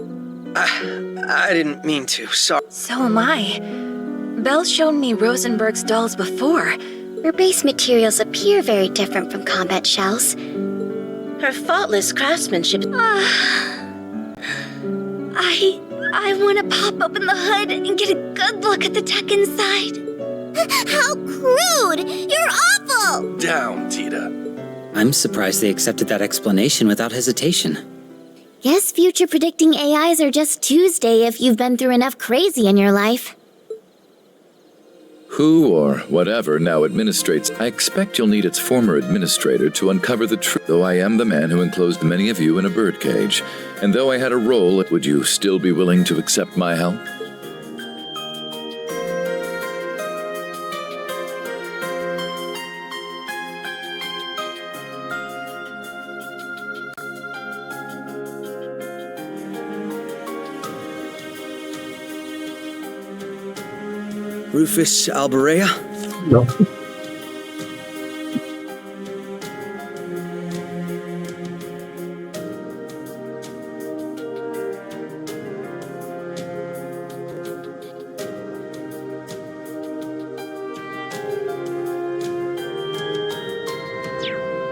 I didn't mean to, sorry. So am I. Belle showed me Rosenberg's dolls before. Her base materials appear very different from combat shells. Her faultless craftsmanship. I want to pop open the hood and get a good look at the tech inside. How crude! You're awful! Down, Tita. I'm surprised they accepted that explanation without hesitation. Guess future predicting AIs are just Tuesday if you've been through enough crazy in your life. Who or whatever now administrates, I expect you'll need its former administrator to uncover the truth. Though I am the man who enclosed many of you in a birdcage, and though I had a role, would you still be willing to accept my help? Rufus Alberea? No.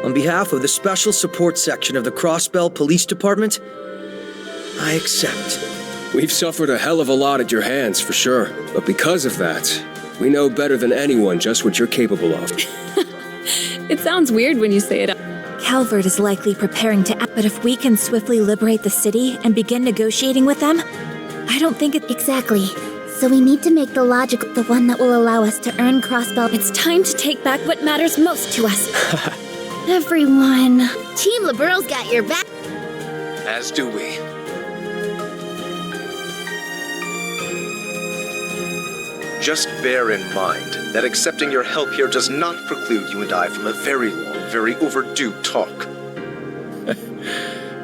On behalf of the Special Support Section of the Crossbell Police Department, I accept. We've suffered a hell of a lot at your hands, for sure. But because of that, we know better than anyone just what you're capable of. It sounds weird when you say it. Calvert is likely preparing to act, but if we can swiftly liberate the city and begin negotiating with them, I don't think it... Exactly. So we need to make the logic the one that will allow us to earn Crossbell. It's time to take back what matters most to us. Everyone. Team Liberal's got your back. As do we. Just bear in mind that accepting your help here does not preclude you and I from a very long, very overdue talk.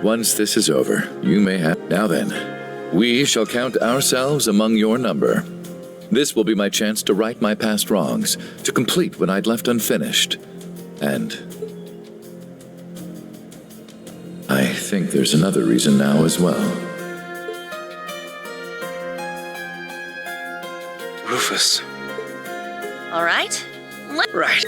Once this is over, you may have... Now then, we shall count ourselves among your number. This will be my chance to right my past wrongs, to complete what I'd left unfinished. And I think there's another reason now as well. Rufus. All right? Right.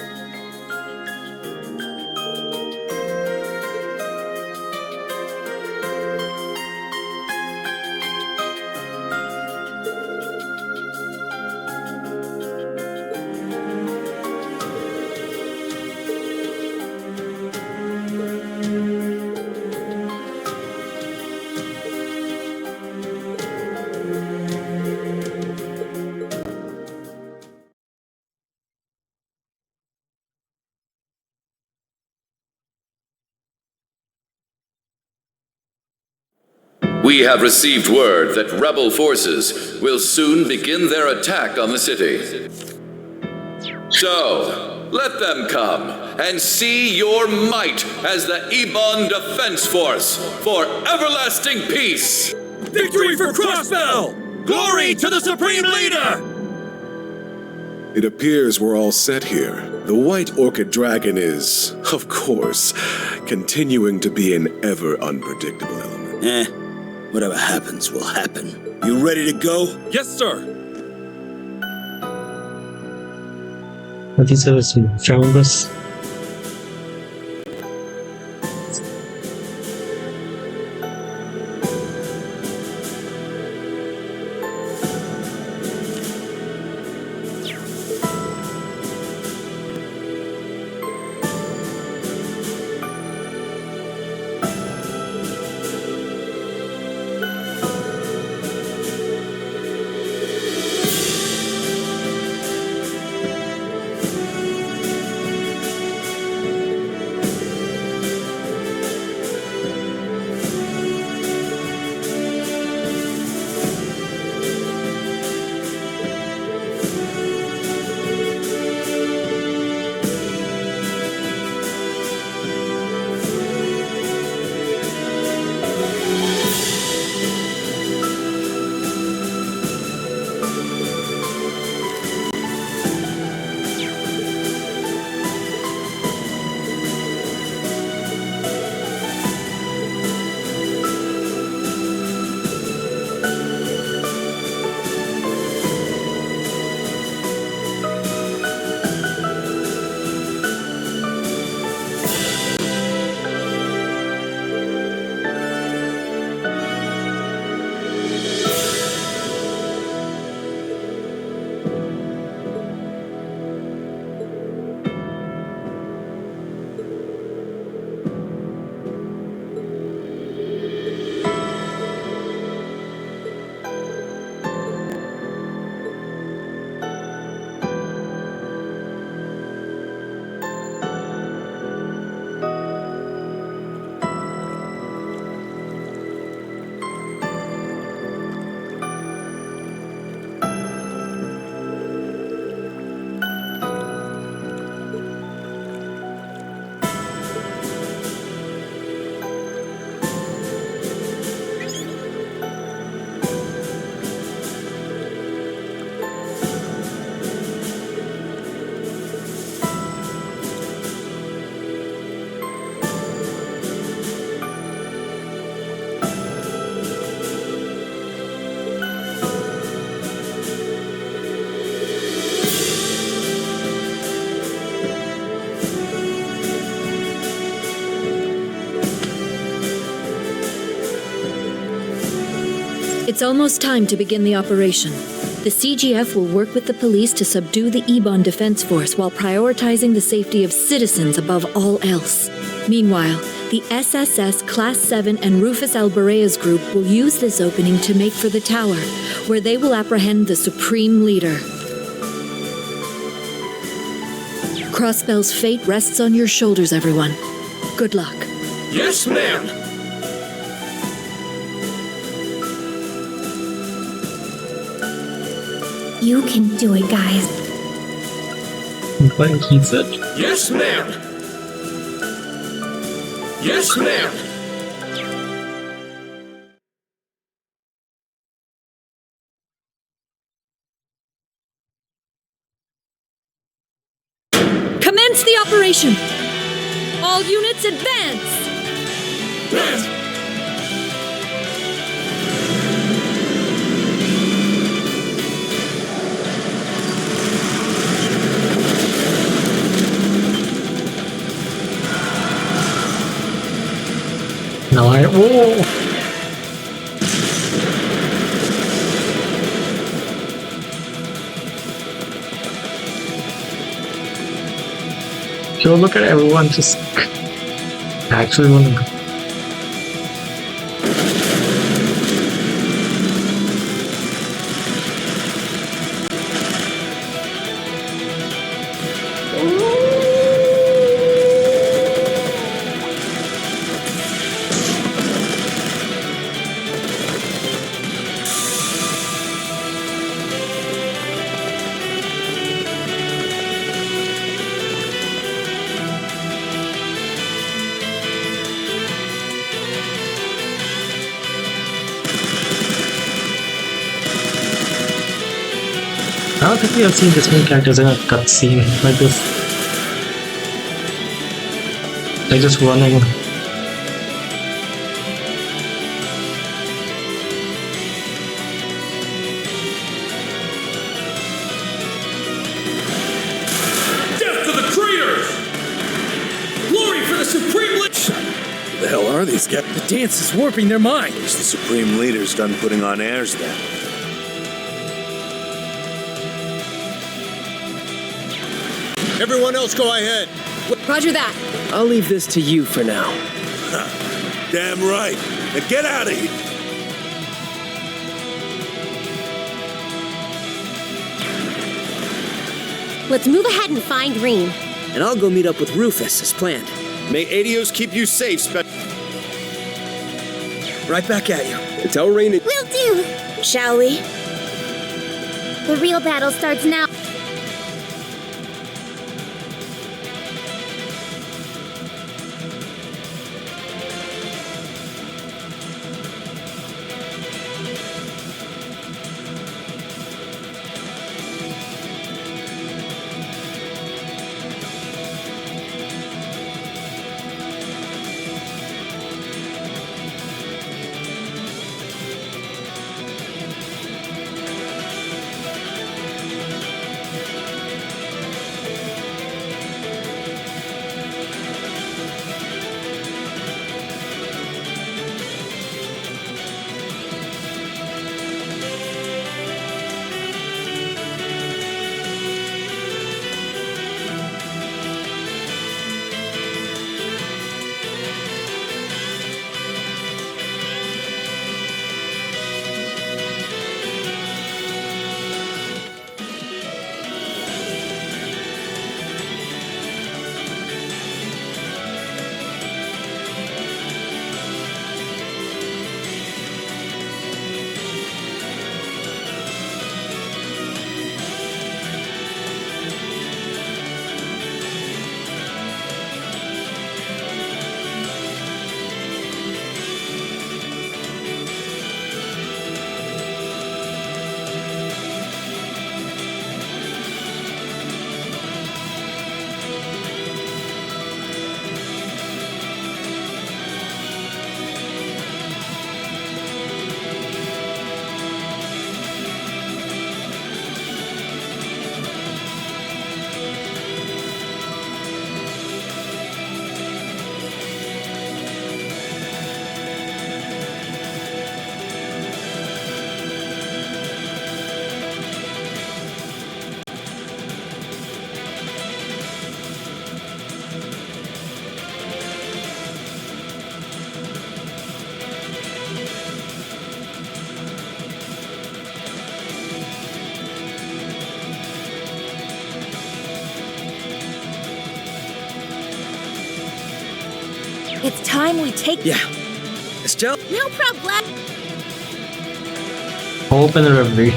We have received word that rebel forces will soon begin their attack on the city. So, let them come and see your might as the Ebon Defense Force for everlasting peace! Victory for Crossbell! Glory to the Supreme Leader! It appears we're all set here. The White Orchid Dragon is, of course, continuing to be an ever unpredictable element. Whatever happens will happen. You ready to go? Yes, sir! These are some chambers. It's almost time to begin the operation. The CGF will work with the police to subdue the Ebon Defense Force while prioritizing the safety of citizens above all else. Meanwhile, the SSS Class 7 and Rufus Albarea's group will use this opening to make for the tower, where they will apprehend the Supreme Leader. Crossbell's fate rests on your shoulders, everyone. Good luck. Yes, ma'am! You can do it, guys. What he said. Yes, ma'am! Yes, ma'am! Commence the operation! All units advance! Now whoa! So look at everyone just actually want to go. don't think we have seen this many characters in a cutscene like this. Like just running. Death to the traitors! Glory for the Supreme Leader! Who the hell are these guys? The dance is warping their minds. The Supreme Leader's done putting on airs then. Everyone else go ahead. Roger that. I'll leave this to you for now. Damn right. Now get out of here. Let's move ahead and find Rean. And I'll go meet up with Rufus as planned. May Adios keep you safe, Right back at you. Tell Rean. Will do. Shall we? The real battle starts now. It's time we take. Yeah. Estelle? No problem. Open the Reverie.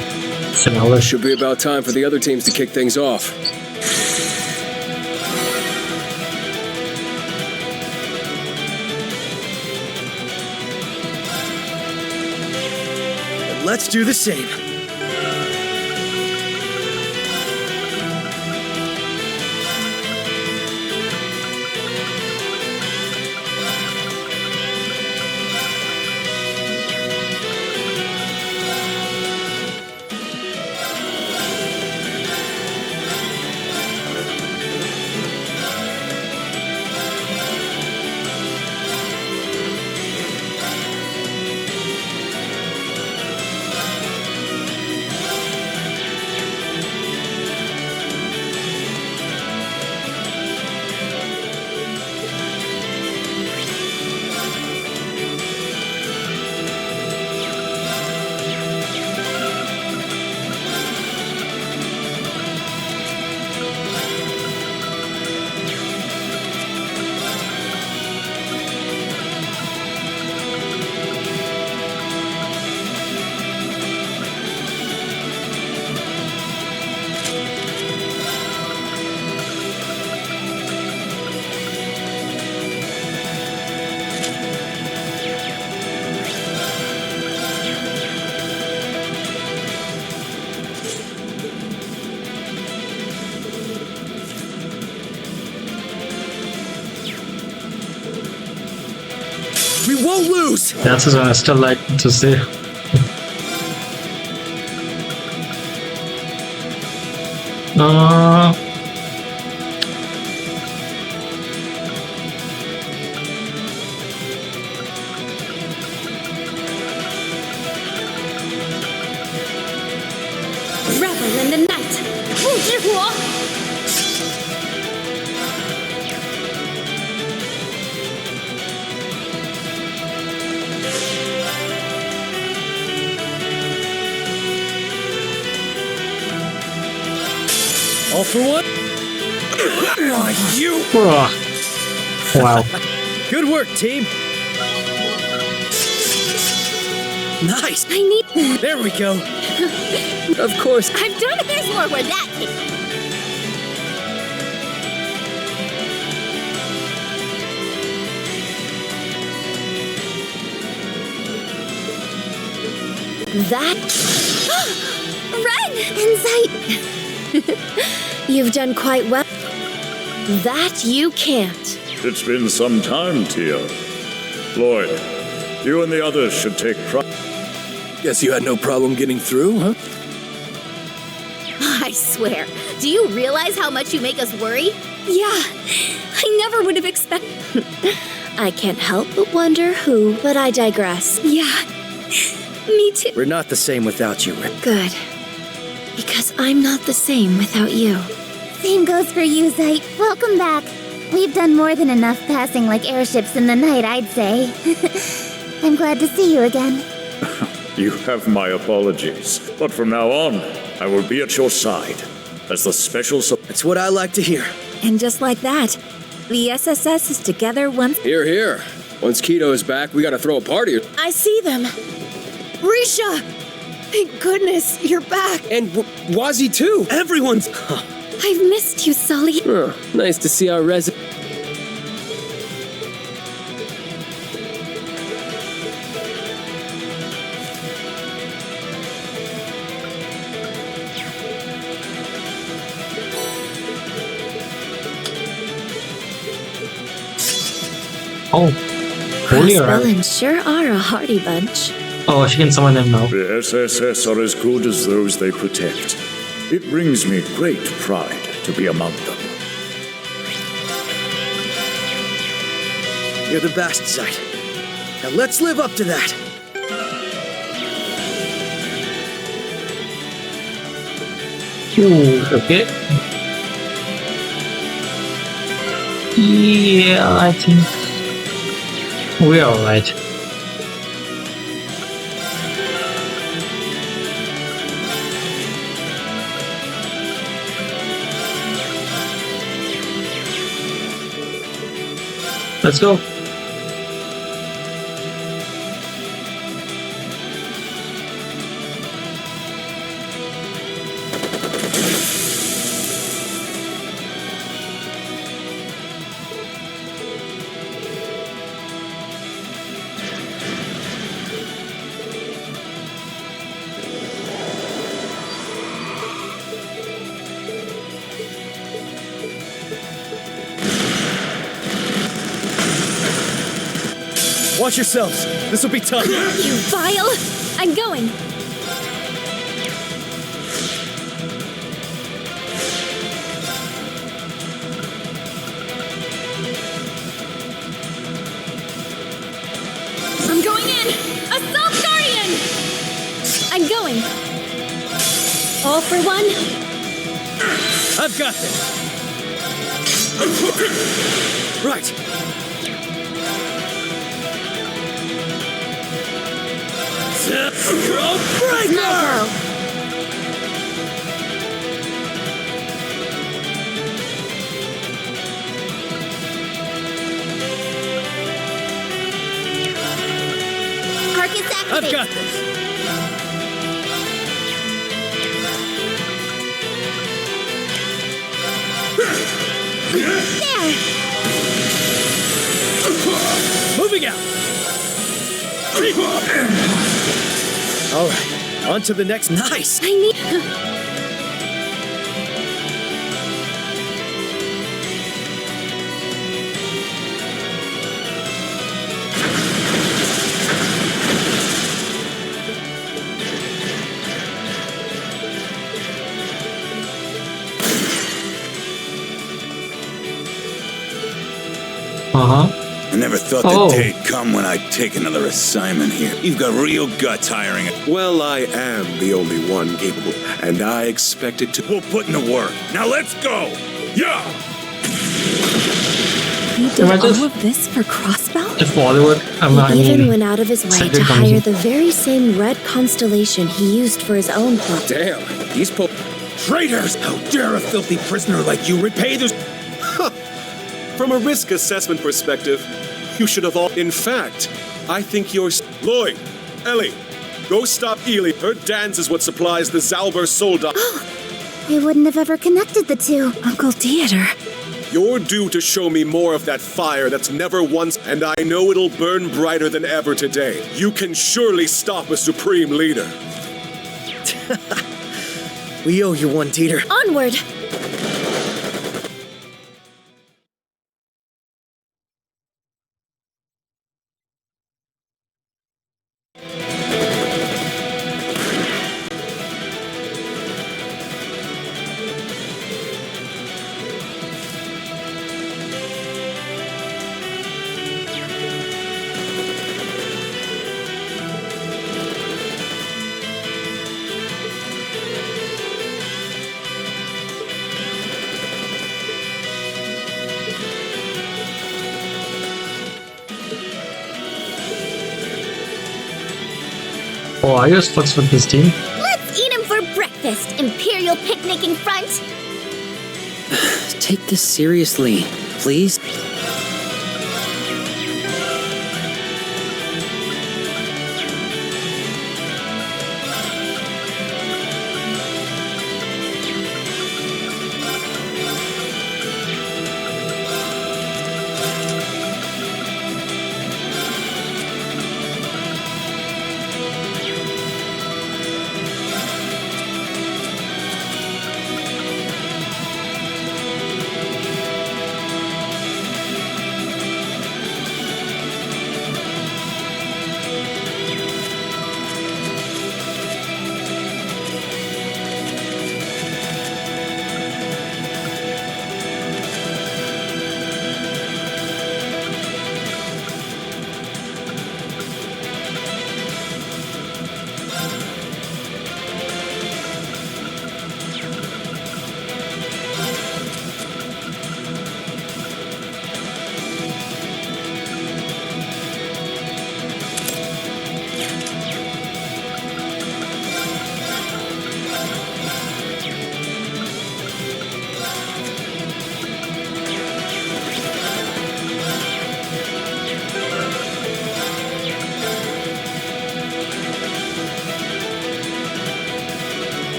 Finale. Should be about time for the other teams to kick things off. Let's do the same. We won't lose! That's what I still like to see. Revel in the night. 不知火. All for one? You! Wow. Good work, team! Nice! I need... There we go! Of course. I've done it. There's more where that came. That... Ren! Insight! You've done quite well. That you can't. It's been some time, Tia. Lloyd, you and the others should take pride. Guess you had no problem getting through, huh? I swear. Do you realize how much you make us worry? Yeah. I never would have expected... I can't help but wonder who, but I digress. Yeah. Me too. We're not the same without you, Ren. Good. Because I'm not the same without you. Same goes for you, Zite. Welcome back. We've done more than enough passing like airships in the night, I'd say. I'm glad to see you again. You have my apologies, but from now on, I will be at your side as the special That's what I like to hear. And just like that, the SSS is together once. Here, here. Once Keto is back, we gotta throw a party. I see them. Risha! Thank goodness you're back. And Wazzy too. Everyone's... I've missed you, Sully. Oh, nice to see our resident. Oh, holy Crossbellins sure are a hardy bunch. Oh, she can summon them now. The SSS are as good as those they protect. It brings me great pride to be among them. You're the best, Zite. Now let's live up to that. Okay. Yeah, I think we're alright. Let's go. Watch yourselves. This will be tough. You vile! I'm going. I'm going in! Assault Guardian! I'm going. All for one? I've got this. Right. Breaker! Arcus activate. I've got this. There! Moving out. All right, on to the next. Nice. I need... I never thought the day'd come when I'd take another assignment here. You've got real guts hiring it. Well, I am the only one capable, and I expect it to. We'll put in the work. Now let's go! Yeah! He did all of this for Crossbell? If Bollywood, He even went out of his way to hire the very same red constellation he used for his own plot. Damn, these traitors! How dare a filthy prisoner like you repay this? From a risk assessment perspective, you should have all. In fact, I think you're. Lloyd, Ellie, go stop Ely. Her dance is what supplies the Zalber soldat. I wouldn't have ever connected the two. Uncle Theodore. You're due to show me more of that fire that's never once, and I know it'll burn brighter than ever today. You can surely stop a supreme leader. We owe you one, Teeter. Onward! Oh, I just fucks with this team. Let's eat him for breakfast, Imperial picnicking front! Take this seriously, please.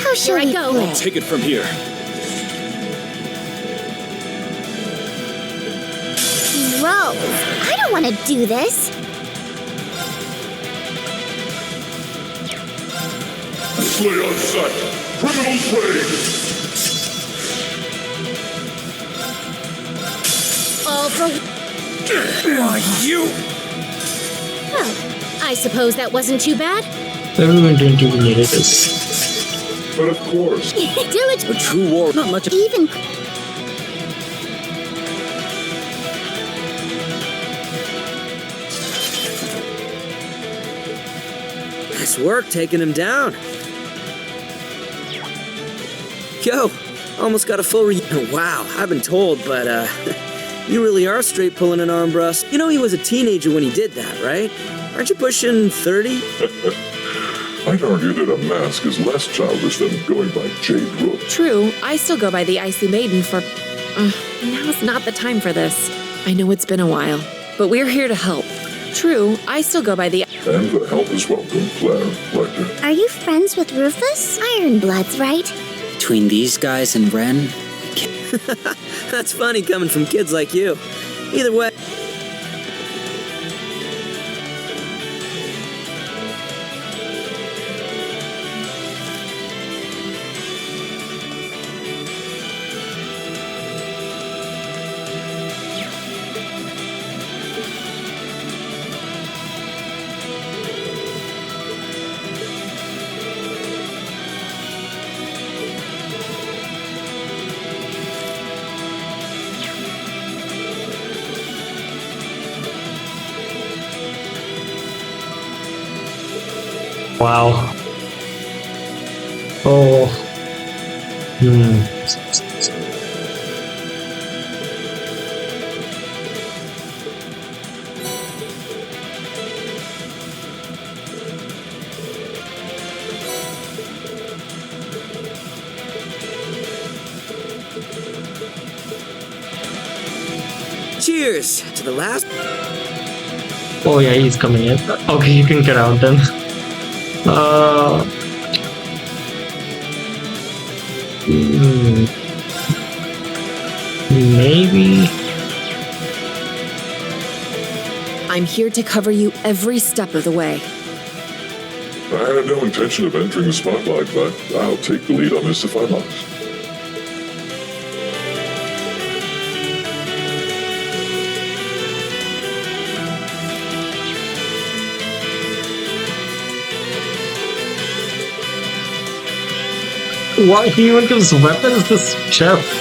How shall I go? I'll take it from here. Rose, I don't want to do this. Slay on sight! Criminal plague! All for... You! Well, I suppose that wasn't too bad. Everyone didn't even need this. But of course. A true war, not much. Even... Nice work taking him down. Yo, almost got a full Wow, I've been told, but, you really are straight pulling an Armbrust. You know he was a teenager when he did that, right? Aren't you pushing 30? I'd argue that a mask is less childish than going by Jade Rook. True, I still go by the Icy Maiden for... now's not the time for this. I know it's been a while, but we're here to help. True, I still go by the... And the help is welcome, Claire, Rector. Are you friends with Rufus? Ironbloods, right? Between these guys and Ren... That's funny coming from kids like you. Either way... Wow. Oh. Cheers to the last... Oh yeah, he's coming in. Okay, you can get out then. Maybe. I'm here to cover you every step of the way. I had no intention of entering the spotlight, but I'll take the lead on this if I must. Why he even gives weapons, this chef?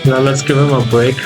Now let's give him a break.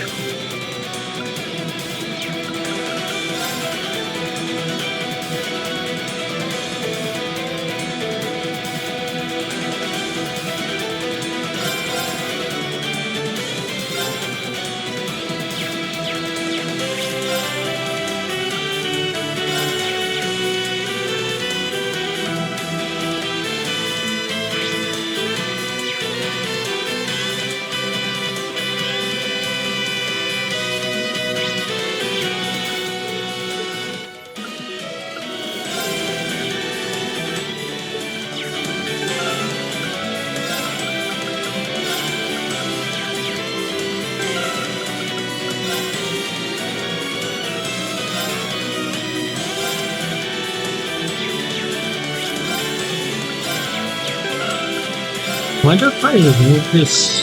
Wonder if I remove this.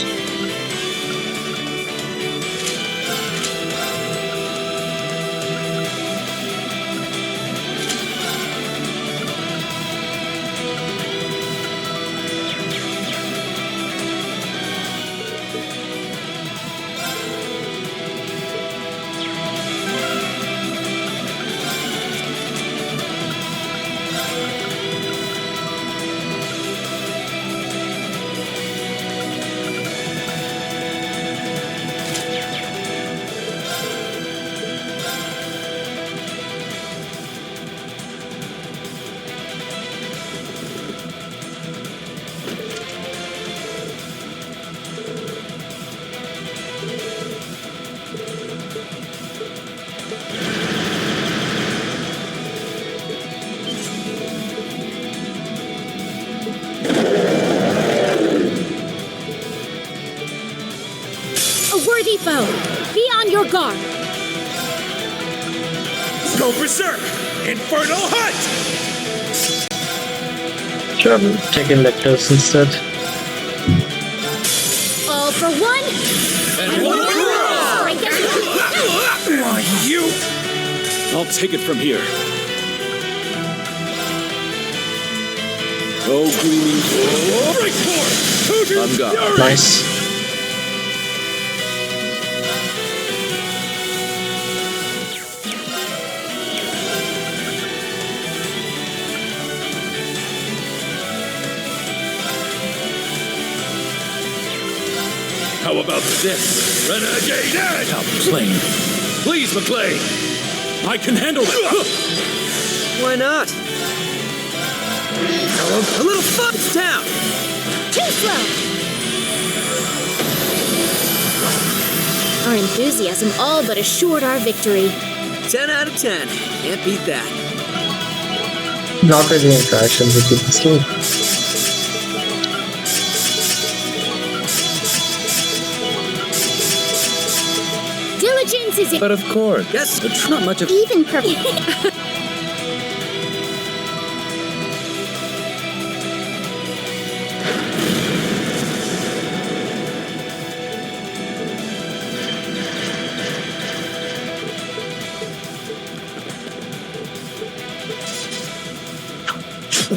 foe! Be on your guard! Go berserk! Infernal Hunt! Sure, I'm taking Lectors instead. All for one! And one for all! I guess Why, you! I'll take it from here. Oh, gleaming Breakboard! I'm gone. Nice. How about this? Renegade Edge! How plain. Please, McClay! I can handle it! Why not? A little fun town! too slow! Our enthusiasm all but assured our victory. 10 out of 10. Can't beat that. Not really interactions with this team. Diligence is But of course. Yes, it's not much of even perfect.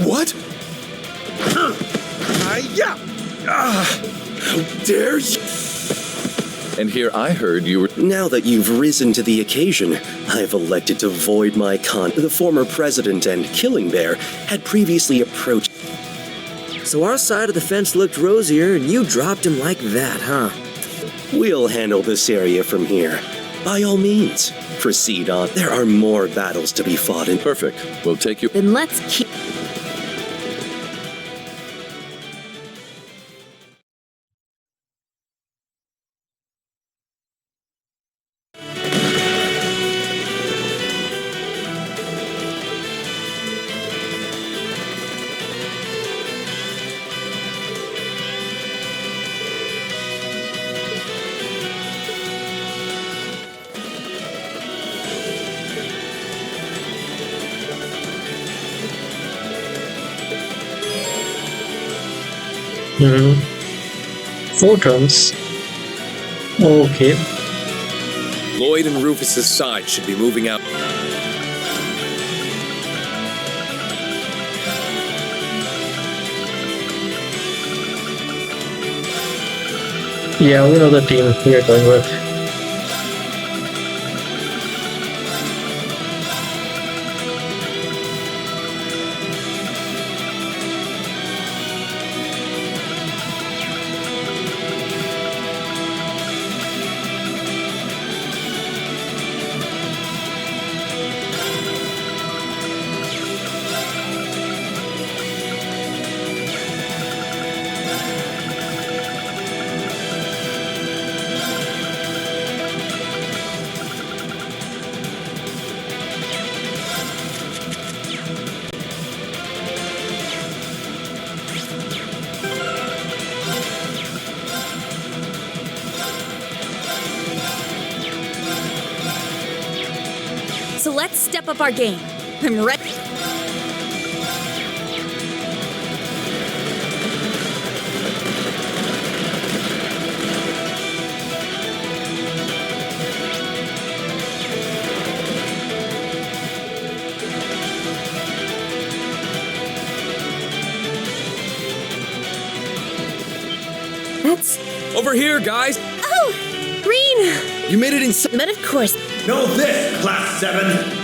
What? Yeah! How dare you! And here I heard you were. Now that you've risen to the occasion, I've elected to void my con. The former president and Killing Bear had previously approached. So our side of the fence looked rosier, and you dropped him like that, huh? We'll handle this area from here. By all means, proceed on. There are more battles to be fought in. Perfect. We'll take you. Then let's keep. Mm-hmm. 4 turns. Okay. Lloyd and Rufus's side should be moving out. Yeah, we know the team we are going with. So let's step up our game. I'm ready. That's... Over here, guys! Oh! Green! You made it inside. But of course. Know this, Class 7!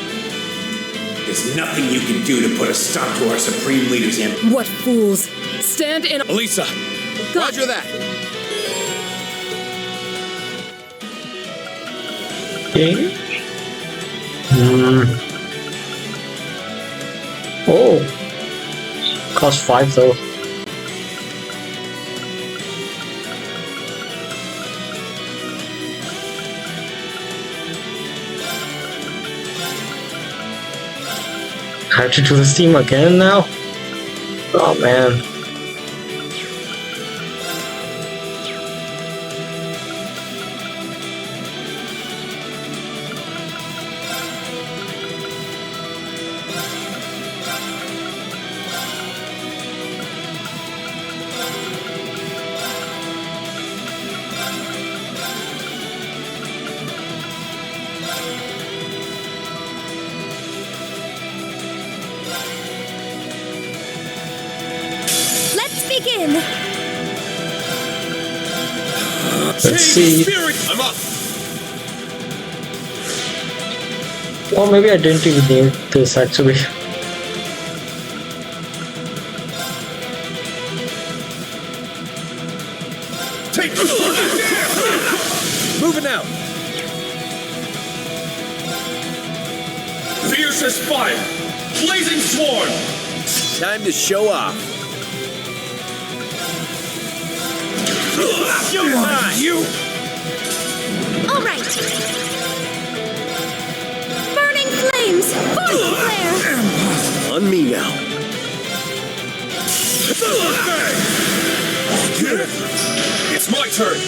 There's nothing you can do to put a stop to our Supreme Leader's ambition. What fools! Stand in. Elisa! Roger that! Okay. Oh. Cost 5 though. I have to do this team again now? Oh man. Let's see. I'm up. Or maybe I didn't even need this actually. Take Moving out. Fiercest fire. Blazing swarm. Time to show off. You. All right. Burning flames. Force flare. On me now. It's my turn.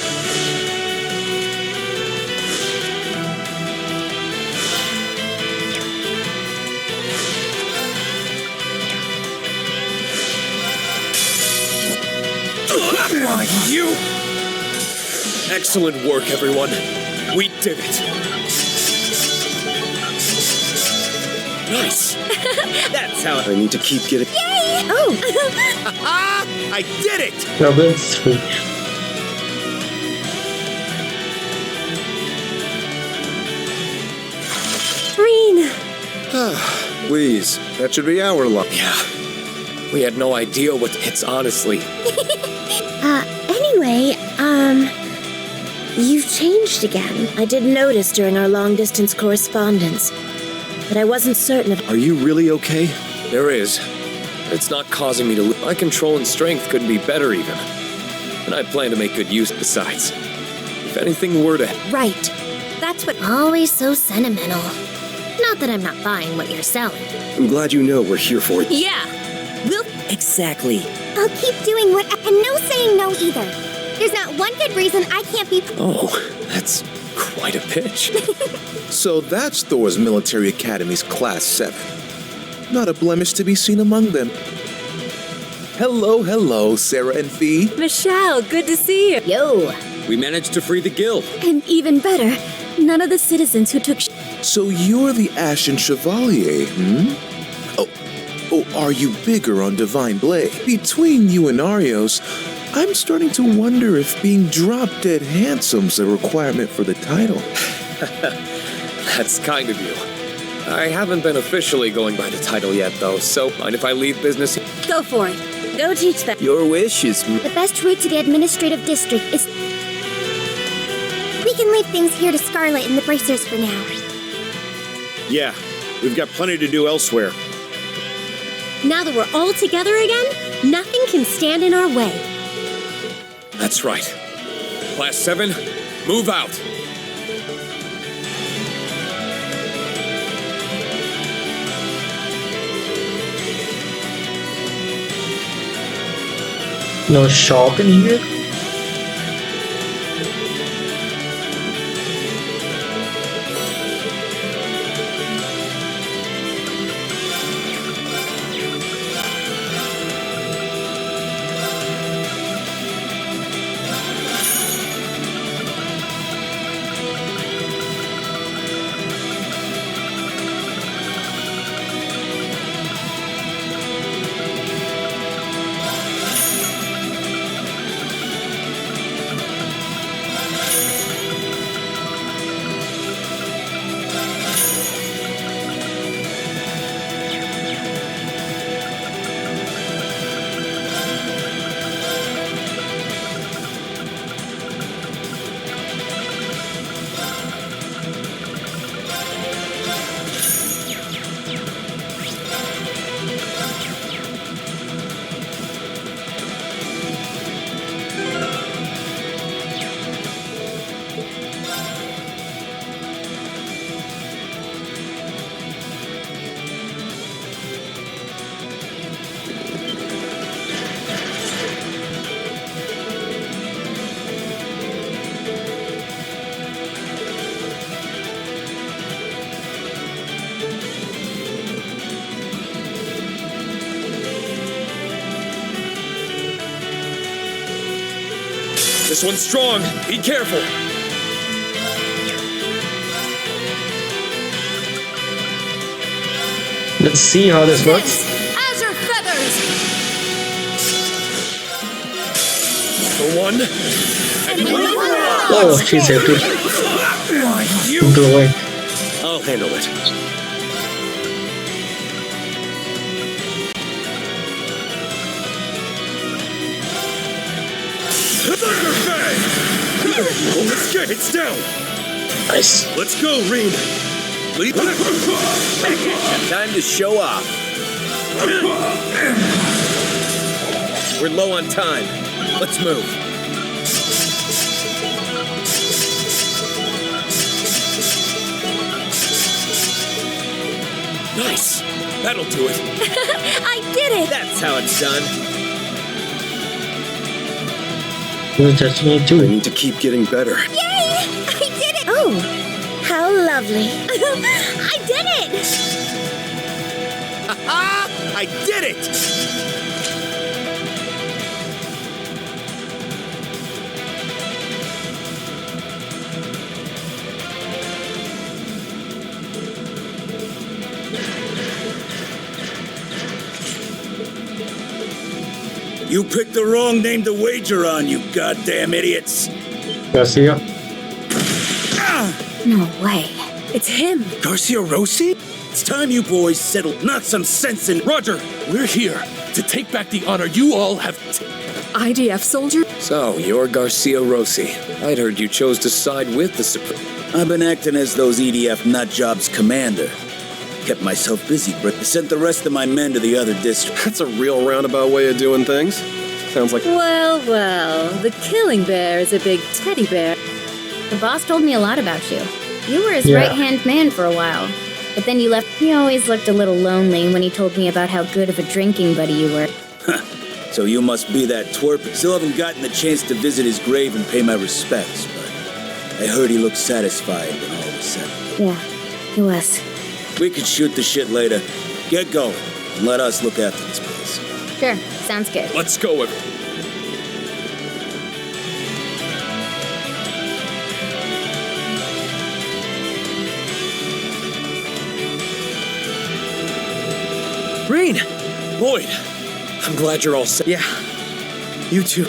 You. Excellent work, everyone. We did it. Nice. That's how I need to keep getting. Yay! Oh. I did it. Level 3. Green. Please, that should be our luck. Yeah. We had no idea what it's honestly. Anyway, you've changed again. I did notice during our long-distance correspondence, but I wasn't certain of... Are you really okay? There is. It's not causing me to... My control and strength couldn't be better even. And I plan to make good use besides. If anything were to... Right. That's what... Always so sentimental. Not that I'm not buying what you're selling. I'm glad you know we're here for it. Yeah. We'll... Exactly. I'll keep doing what... And no saying no either. There's not one good reason I can't be... Oh, that's quite a pitch. So that's Thor's Military Academy's Class 7. Not a blemish to be seen among them. Hello, Sarah and Fee. Michelle, good to see you. Yo. We managed to free the guild. And even better, none of the citizens who took So you're the Ashen Chevalier, hmm? Oh, are you bigger on Divine Blade? Between you and Arios, I'm starting to wonder if being drop-dead handsome's a requirement for the title. That's kind of you. I haven't been officially going by the title yet, though, so mind if I leave business? Go for it. Go teach them. Your wish is... The best route to the administrative district is... We can leave things here to Scarlet and the Bracers for now. Yeah, we've got plenty to do elsewhere. Now that we're all together again, nothing can stand in our way. That's right. Class 7, move out. No shop in here? This one's strong. Be careful. Let's see how this works. Azure feathers. For one. And one more. Oh, she's here to blow it. I'll handle it. Let's get it down. Nice. Let's go, Rean. Time to show off. We're low on time. Let's move. Nice. That'll do it. I did it! That's how it's done. You're touching me I too. need to keep getting better. Yay! I did it! Oh, how lovely. I did it! I did it! You picked the wrong name to wager on, you goddamn idiots. Garcia. No way. It's him. Garcia Rossi? It's time you boys settled, not some sense in... Roger, we're here to take back the honor you all have... IDF soldier? So, you're Garcia Rossi. I'd heard you chose to side with the Supreme... I've been acting as those EDF nutjobs commander. Kept myself busy, but I sent the rest of my men to the other district. That's a real roundabout way of doing things. Sounds like... Well, the killing bear is a big teddy bear. The boss told me a lot about you. You were his Yeah. right-hand man for a while. But then you left. He always looked a little lonely when he told me about how good of a drinking buddy you were. So you must be that twerp. Still haven't gotten the chance to visit his grave and pay my respects, but I heard he looked satisfied when all was said. Yeah, he was. We could shoot the shit later. Get going, and let us look after this place. Sure, sounds good. Let's go, everyone. Rean! Lloyd, I'm glad you're all set. Yeah, you too.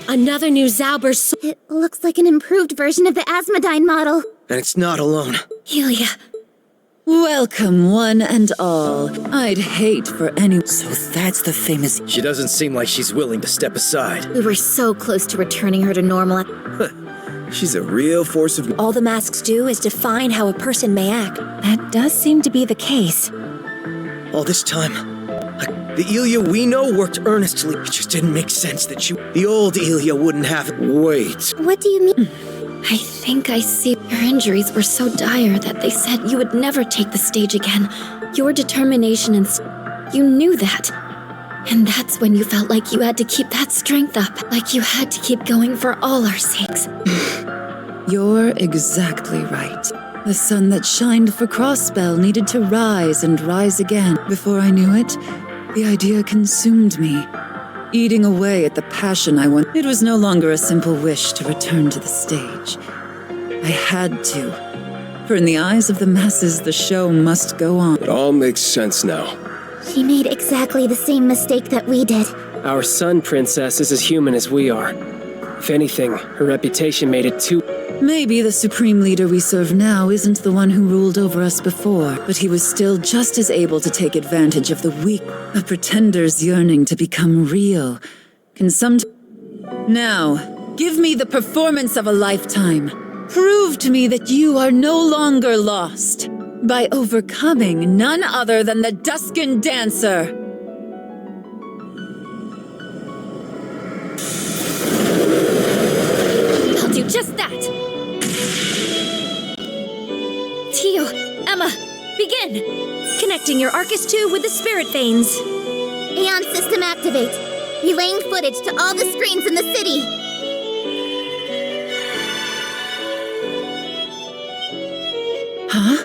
Another new Zauber It looks like an improved version of the Asmodine model. And it's not alone. Helia. Welcome, one and all. I'd hate for any... So that's the famous... She doesn't seem like she's willing to step aside. We were so close to returning her to normal. She's a real force of... All the masks do is define how a person may act. That does seem to be the case. All this time, the Ilya we know worked earnestly. It just didn't make sense that the old Ilya wouldn't have it. Wait. What do you mean? I think I see your injuries were so dire that they said you would never take the stage again. Your determination and you knew that. And that's when you felt like you had to keep that strength up, like you had to keep going for all our sakes. You're exactly right. The sun that shined for Crossbell needed to rise and rise again. Before I knew it, the idea consumed me, eating away at the passion I wanted. It was no longer a simple wish to return to the stage. I had to. For in the eyes of the masses, the show must go on. It all makes sense now. She made exactly the same mistake that we did. Our sun princess is as human as we are. If anything, her reputation made it too... Maybe the supreme leader we serve now isn't the one who ruled over us before, but he was still just as able to take advantage of the weak. A pretender's yearning to become real can Now, give me the performance of a lifetime. Prove to me that you are no longer lost by overcoming none other than the Duskin Dancer. I'll do just that. Tio, Emma, begin! Connecting your Arcus 2 with the spirit veins. Aeon system activate. Relaying footage to all the screens in the city. Huh?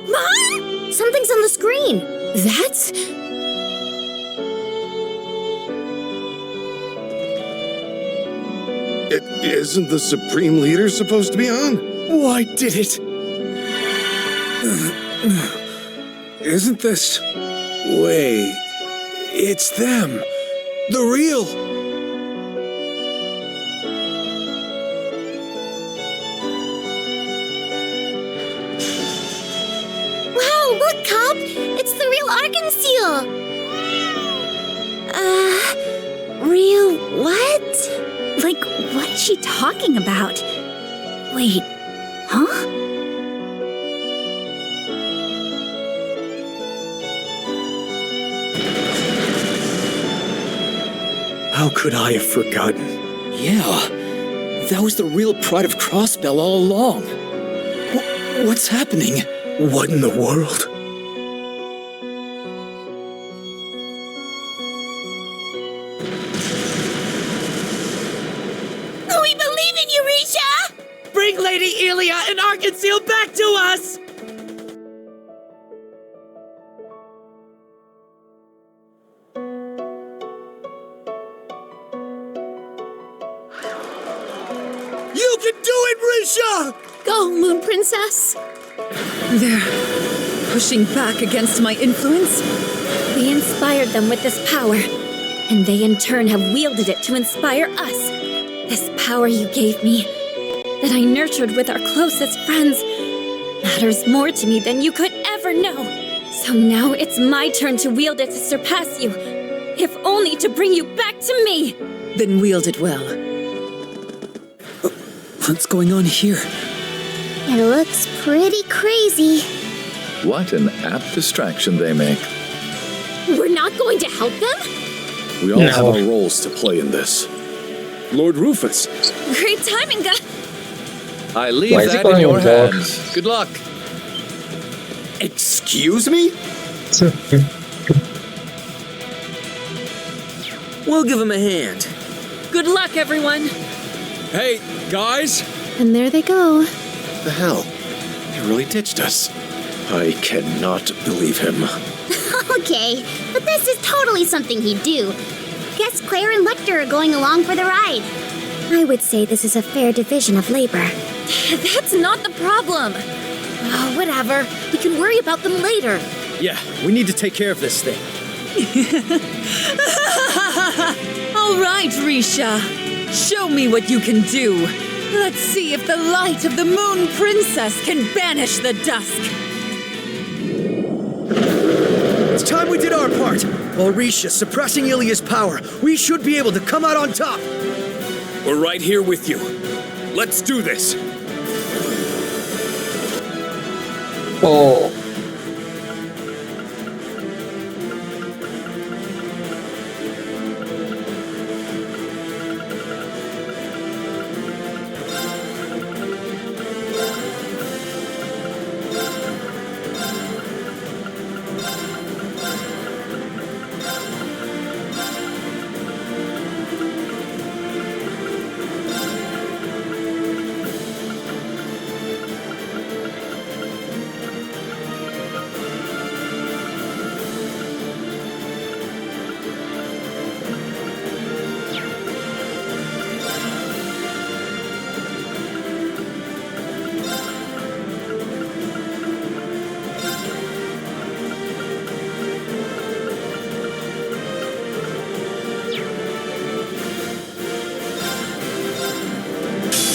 Mom? Something's on the screen. That's... Isn't the Supreme Leader supposed to be on? Oh, I did it! Isn't this... Wait... It's them! The real... Wow, look, Cop! It's the real Argan-Seal! Real what? Like, what is she talking about? Wait, huh? How could I have forgotten? Yeah, that was the real pride of Crossbell all along. What's happening? What in the world? We believe in you, Risha! Bring Lady Elia and Argan-Seal back to us! You can do it, Risha! Go, Moon Princess. They're pushing back against my influence. We inspired them with this power, and they in turn have wielded it to inspire us. This power you gave me, that I nurtured with our closest friends, matters more to me than you could ever know. So now it's my turn to wield it to surpass you, if only to bring you back to me. Then wield it well. What's going on here? It looks pretty crazy. What an apt distraction they make. We're not going to help them? We all have our roles to play in this. Lord Rufus. Great timing, guys. I leave that in your hands. Good luck. Excuse me? We'll give him a hand. Good luck, everyone. Hey, guys. And there they go. The hell? He really ditched us. I cannot believe him. Okay, but this is totally something he'd do. Guess Claire and Lecter are going along for the ride. I would say this is a fair division of labor. That's not the problem. Oh, whatever. We can worry about them later. Yeah, we need to take care of this thing. All right, Risha. Show me what you can do. Let's see if the light of the Moon Princess can banish the dusk. It's time we did our part. While Risha's suppressing Ilia's power, we should be able to come out on top. We're right here with you. Let's do this. Oh.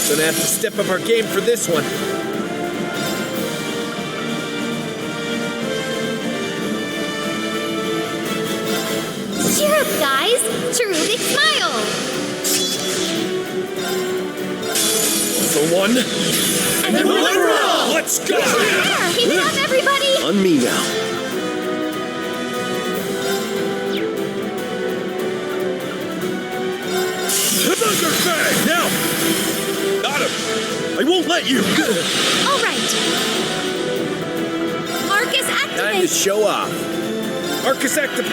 Gonna have to step up our game for this one. Cheer up, guys! Cherubic smile! For one. And then one for all! Let's go! Yeah, keep it up, everybody! On me now. Thunderfang! Now! Got him! I won't let you! All right. Marcus, activate! Time to show off. Arcus activate!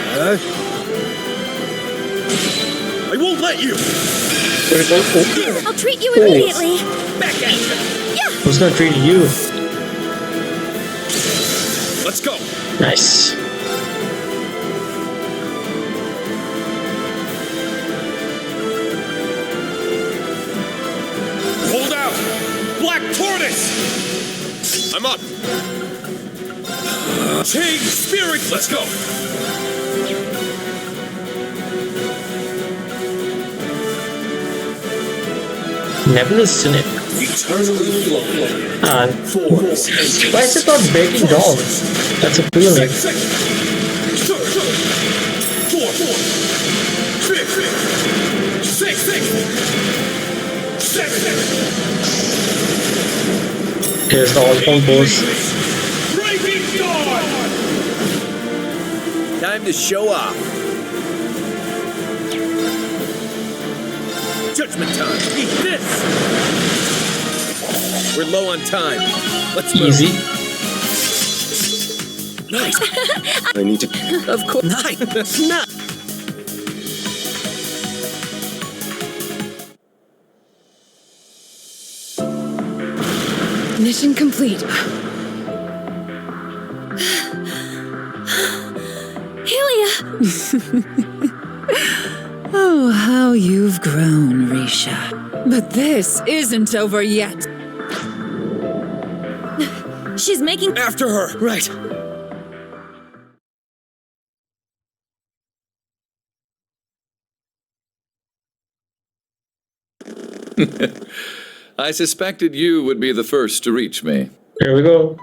I won't let you! I'll treat you immediately. Back at you! Yeah! Who's gonna treat you? Let's go! Nice. Hold out! Black Tortoise! I'm up! Change spirit! Let's go! Nebulous in it. Eternally flowing. And Force. why is it not breaking down? That's appealing. Here's the all-from boss. Time to show off. Judgment time. Eat this. We're low on time. Let's move. Easy. Nice. I need to. Of course. Nice. Nice. Mission complete. Helia! Oh, how you've grown, Risha. But this isn't over yet. She's making. After her. Right. I suspected you would be the first to reach me. Here we go.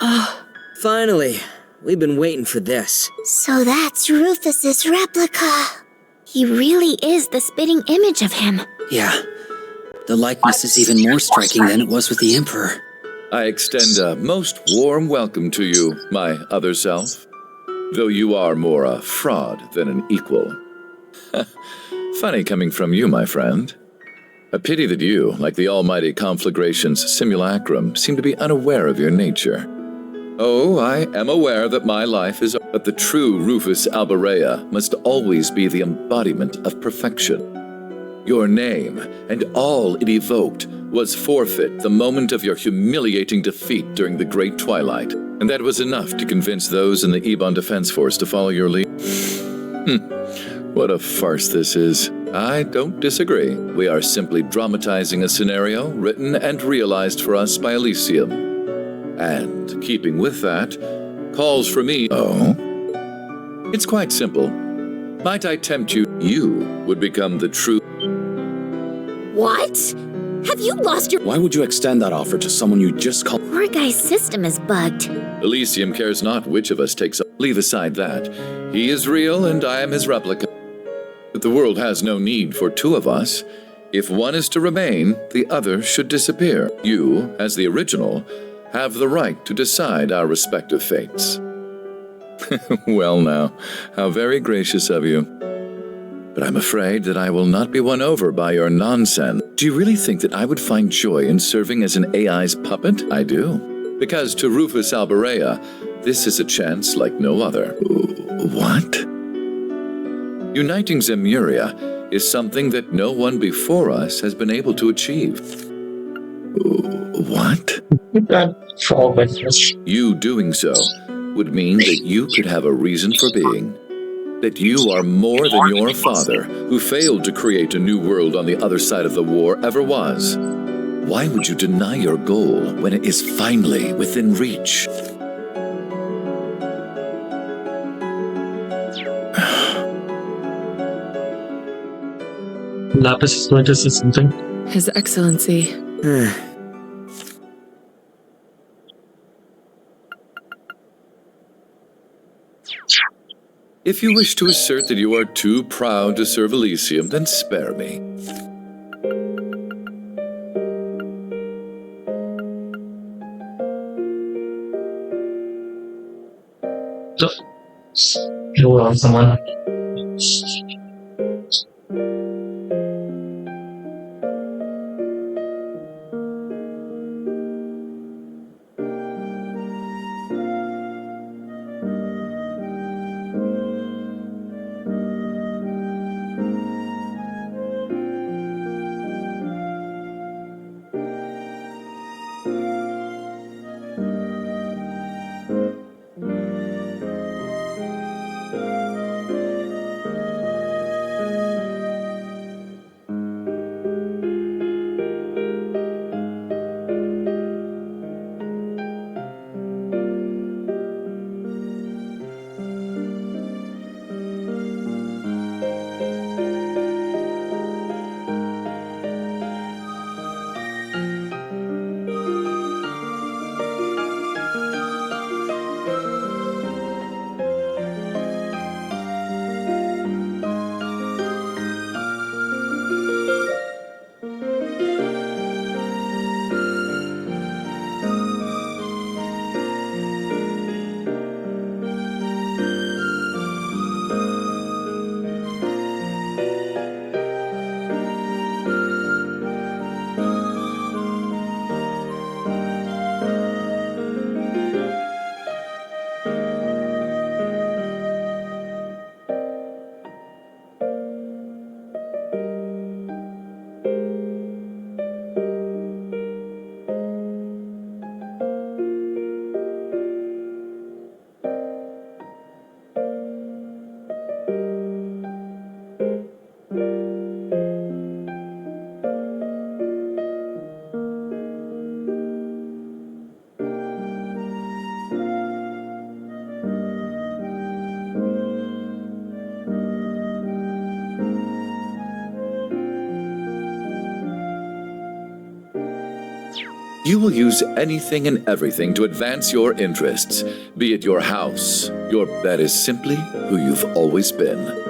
Oh, finally. We've been waiting for this. So that's Rufus's replica. He really is the spitting image of him. Yeah. The likeness is even more striking than it was with the Emperor. I extend a most warm welcome to you, my other self. Though you are more a fraud than an equal. Funny coming from you, my friend. A pity that you, like the almighty conflagration's simulacrum, seem to be unaware of your nature. Oh, I am aware that my life is... But the true Rufus Alborea must always be the embodiment of perfection. Your name, and all it evoked, was forfeit the moment of your humiliating defeat during the Great Twilight, and that was enough to convince those in the Ebon Defense Force to follow your lead. What a farce this is. I don't disagree. We are simply dramatizing a scenario written and realized for us by Elysium. And, keeping with that, calls for me... Oh? It's quite simple. Might I tempt you, you would become the true... What? Have you lost your... Why would you extend that offer to someone you just called? Poor guy's system is bugged. Elysium cares not which of us takes up. Leave aside that. He is real and I am his replica. But the world has no need for two of us. If one is to remain, the other should disappear. You, as the original, have the right to decide our respective fates. Well now, how very gracious of you. But I'm afraid that I will not be won over by your nonsense. Do you really think that I would find joy in serving as an AI's puppet? I do. Because to Rufus Alborea, this is a chance like no other. What? Uniting Zemuria is something that no one before us has been able to achieve. What? You doing so would mean that you could have a reason for being. That you are more than your father, who failed to create a new world on the other side of the war, ever was. Why would you deny your goal when it is finally within reach? Lapis is going to say something. His Excellency. If you wish to assert that you are too proud to serve Elysium, then spare me. You want someone? You will use anything and everything to advance your interests, be it your house. Your bed is simply who you've always been.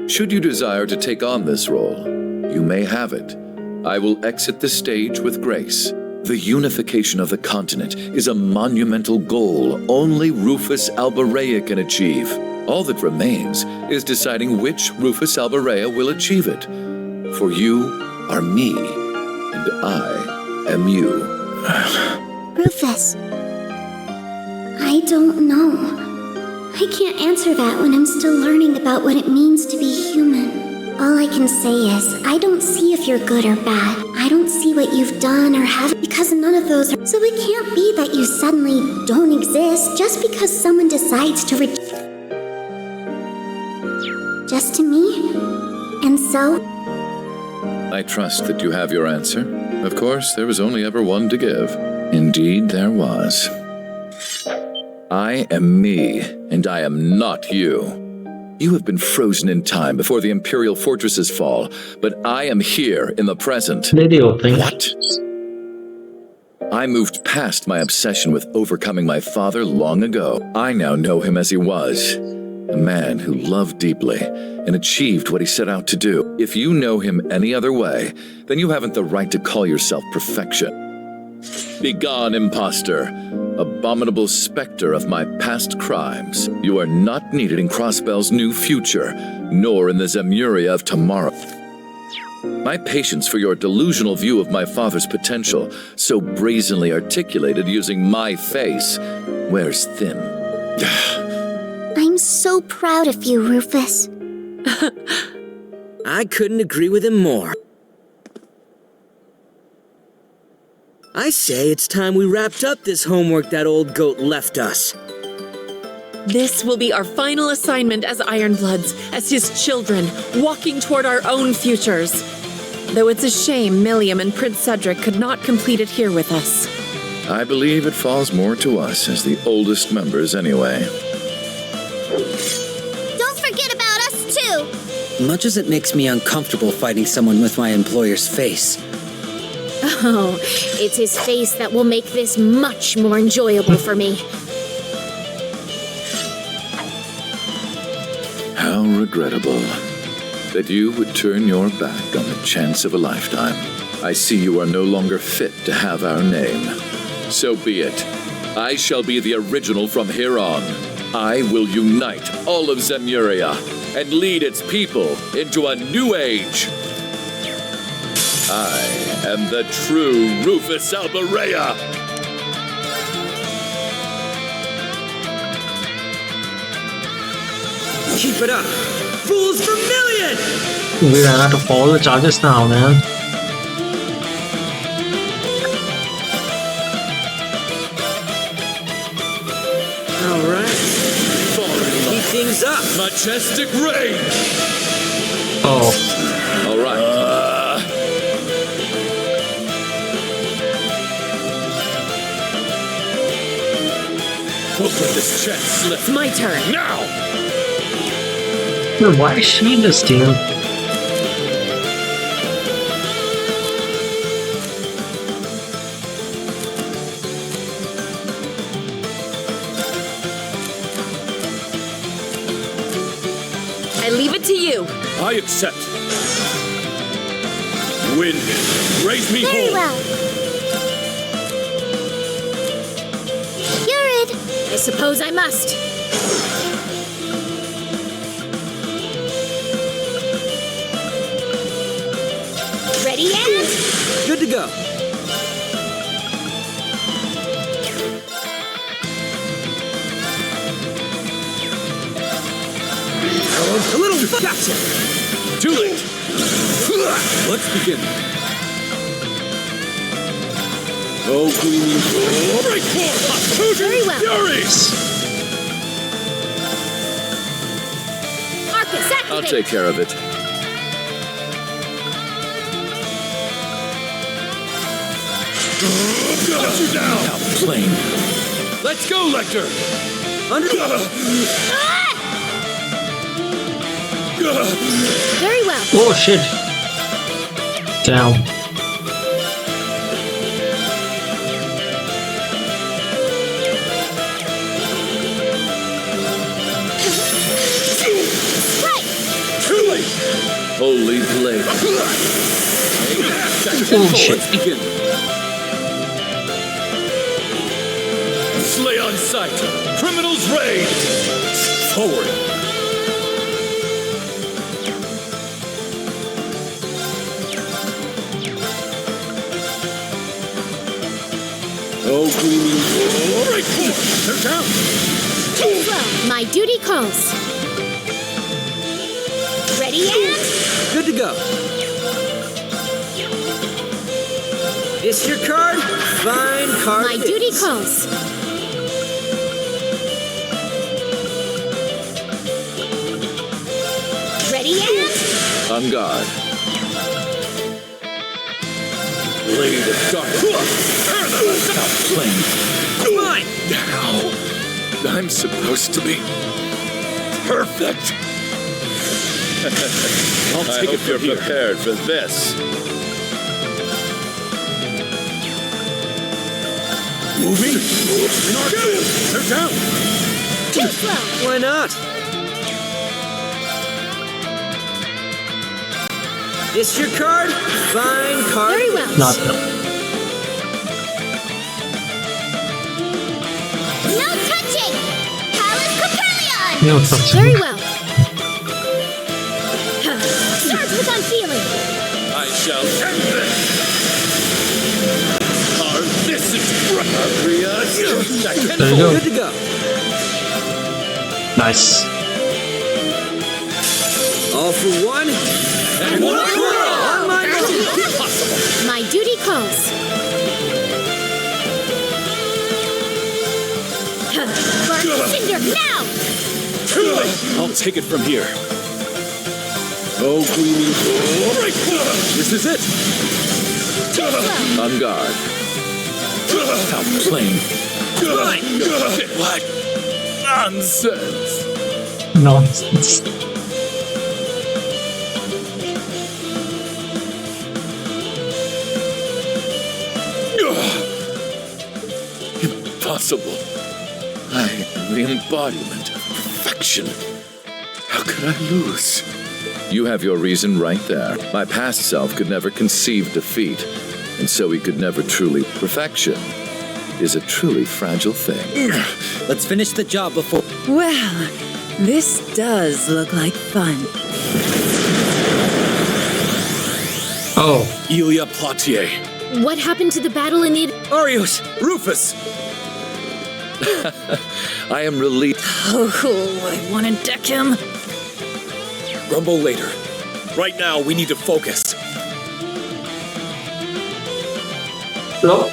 Should you desire to take on this role, you may have it. I will exit the stage with grace. The unification of the continent is a monumental goal only Rufus Albarea can achieve. All that remains is deciding which Rufus Albarea will achieve it. For you are me, and I am you. Rufus, I don't know. I can't answer that when I'm still learning about what it means to be human. All I can say is, I don't see if you're good or bad. I don't see what you've done or haven't, because none of those are. So it can't be that you suddenly don't exist just because someone decides to just to me? And so? I trust that you have your answer. Of course, there was only ever one to give. Indeed, there was. I am me, and I am not you. You have been frozen in time before the Imperial fortresses fall, but I am here in the present. What? I moved past my obsession with overcoming my father long ago. I now know him as he was, a man who loved deeply and achieved what he set out to do. If you know him any other way, then you haven't the right to call yourself perfection. Begone, imposter, abominable specter of my past crimes. You are not needed in Crossbell's new future, nor in the Zemuria of tomorrow. My patience for your delusional view of my father's potential, so brazenly articulated using my face, wears thin. I'm so proud of you, Rufus. I couldn't agree with him more. I say it's time we wrapped up this homework that old goat left us. This will be our final assignment as Ironbloods, as his children, walking toward our own futures. Though it's a shame Milliam and Prince Cedric could not complete it here with us. I believe it falls more to us as the oldest members anyway. Don't forget about us, too! Much as it makes me uncomfortable fighting someone with my employer's face. Oh, it's his face that will make this much more enjoyable for me. How regrettable that you would turn your back on the chance of a lifetime. I see you are no longer fit to have our name. So be it. I shall be the original from here on. I will unite all of Zemuria and lead its people into a new age. I am the true Rufus Albarea! Keep it up! Fools Vermilion! We ran out of all the charges now, man. Alright. Keep things up! Majestic reign! Oh. Alright. Don't let this chance slip. It's my turn. Now! Dude, why is she this team? I leave it to you. I accept. Wind, raise me Very whole. well. I suppose I must. Ready and... Good to go. A little gotcha! Too late! Let's begin. Oh, gleaming. Break forth! Very well. Furies! Marcus, activate! I'll take care of it. Got you down! Now, plain. Let's go, Lecter! Very well. Oh shit. Down. Holy blade. Oh shit. Let's begin. Slay on sight. Criminals raid. Forward. Oh, gleaming. Right forward. They're down. Too slow. My duty calls. Ready and... Good to go. Is your card? Fine card. My duty calls. Ready and... On guard. Blade of darkness. Come on. Now, I'm supposed to be perfect. I'll take it you're from here. prepared for this. Moving. They're down. Too slow. Why not? Is your card? Fine card. Very well. Not. No touching! Palace Capellion! No touching. Very well. Start with unfeeling. I shall end this. This is There you go. Good to go. Nice. All for one. And one for all. On my My duty calls. Burn cinder now! I'll take it from here. Oh, gleaming. Right forward. This is it. On guard. Stop playing. What? Nonsense. Nonsense. Impossible. I am the embodiment of perfection. How could I lose? You have your reason right there. My past self could never conceive defeat, and so he could never truly. Perfection is a truly fragile thing. Let's finish the job before. Well, this does look like fun. Oh. Ilya Platier. What happened to the battle in the... Arios! Rufus! I am relieved. Oh, I want to deck him. Grumble later. Right now, we need to focus. No.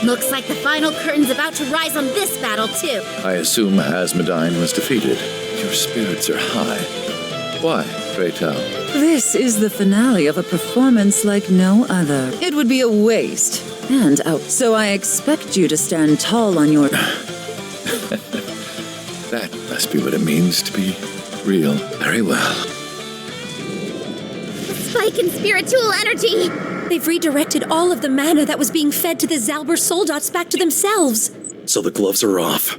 Looks like the final curtain's about to rise on this battle, too. I assume Asmodine was defeated. Your spirits are high. Why, pray tell? This is the finale of a performance like no other. It would be a waste. And out. So I expect you to stand tall on your... That must be what it means to be real. Very well. Spike in spiritual energy! They've redirected all of the mana that was being fed to the Zalber Soldats back to themselves. So the gloves are off.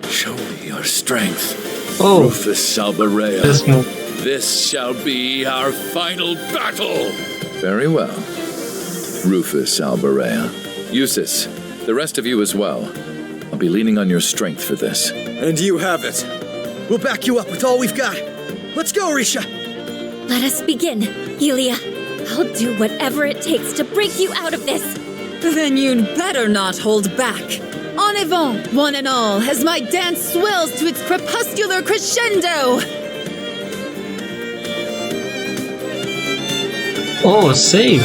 Show me your strength. Oh. Rufus Salbarea. This move. This shall be our final battle. Very well. Rufus Salbarea. Eustace, the rest of you as well. I'll be leaning on your strength for this. And you have it. We'll back you up with all we've got. Let's go, Risha! Let us begin, Ilya. I'll do whatever it takes to break you out of this. Then you'd better not hold back. En avant, one and all, as my dance swells to its crepuscular crescendo! Oh, save.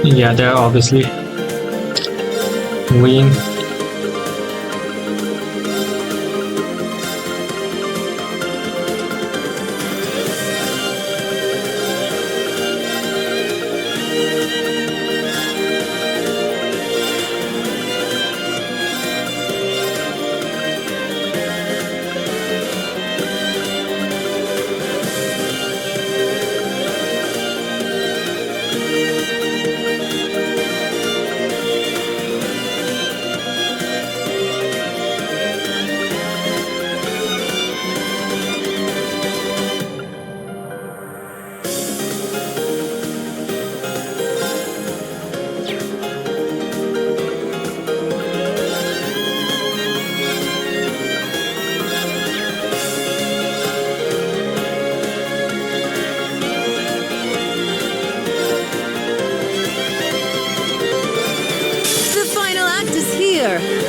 Yeah, they're obviously win.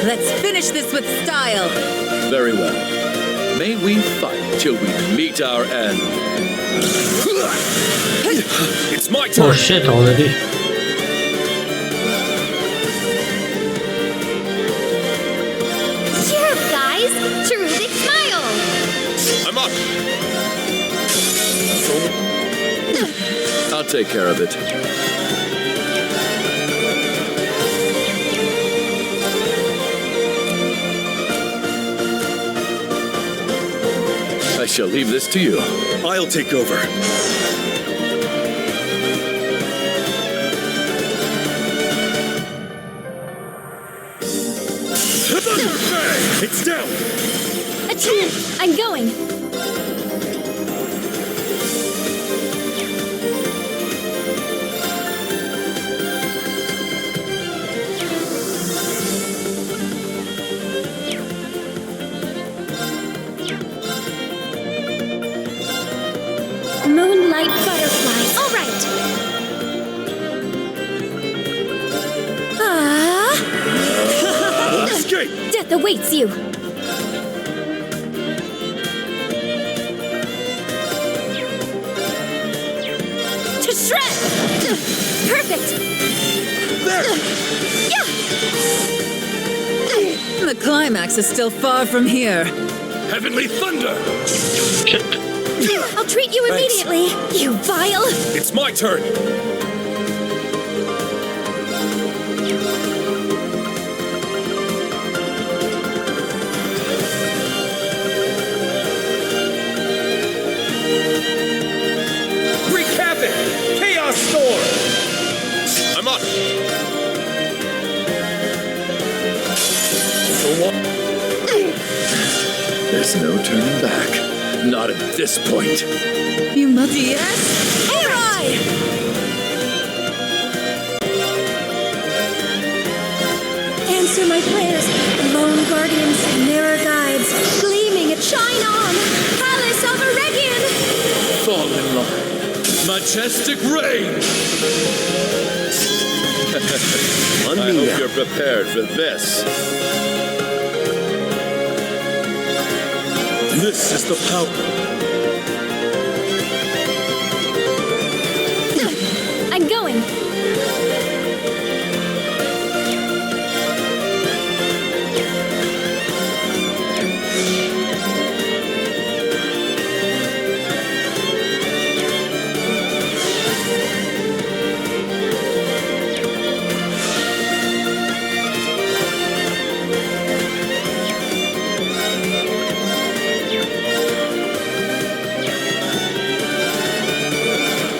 Let's finish this with style. Very well. May we fight till we meet our end. It's my turn. Oh shit, already. Cheer up, guys! Terrific smile! I'm up. I'll take care of it. I shall leave this to you. I'll take over. It's down. Achoo! I'm going. Moonlight butterflies. All right. Escape. Death awaits you. To shred. Perfect. There. The climax is still far from here. Heavenly thunder. I'll treat you immediately. You vile. It's my turn. Wreak havoc. Chaos storm. I'm up. There's no turning back. Not at this point. You must. Yes? Eri! Answer my prayers, lone guardians, mirror guides, gleaming at shine on, Palace of Eregion! Fall in line. Majestic reign. I hope you're prepared for this. This is the power. I'm going.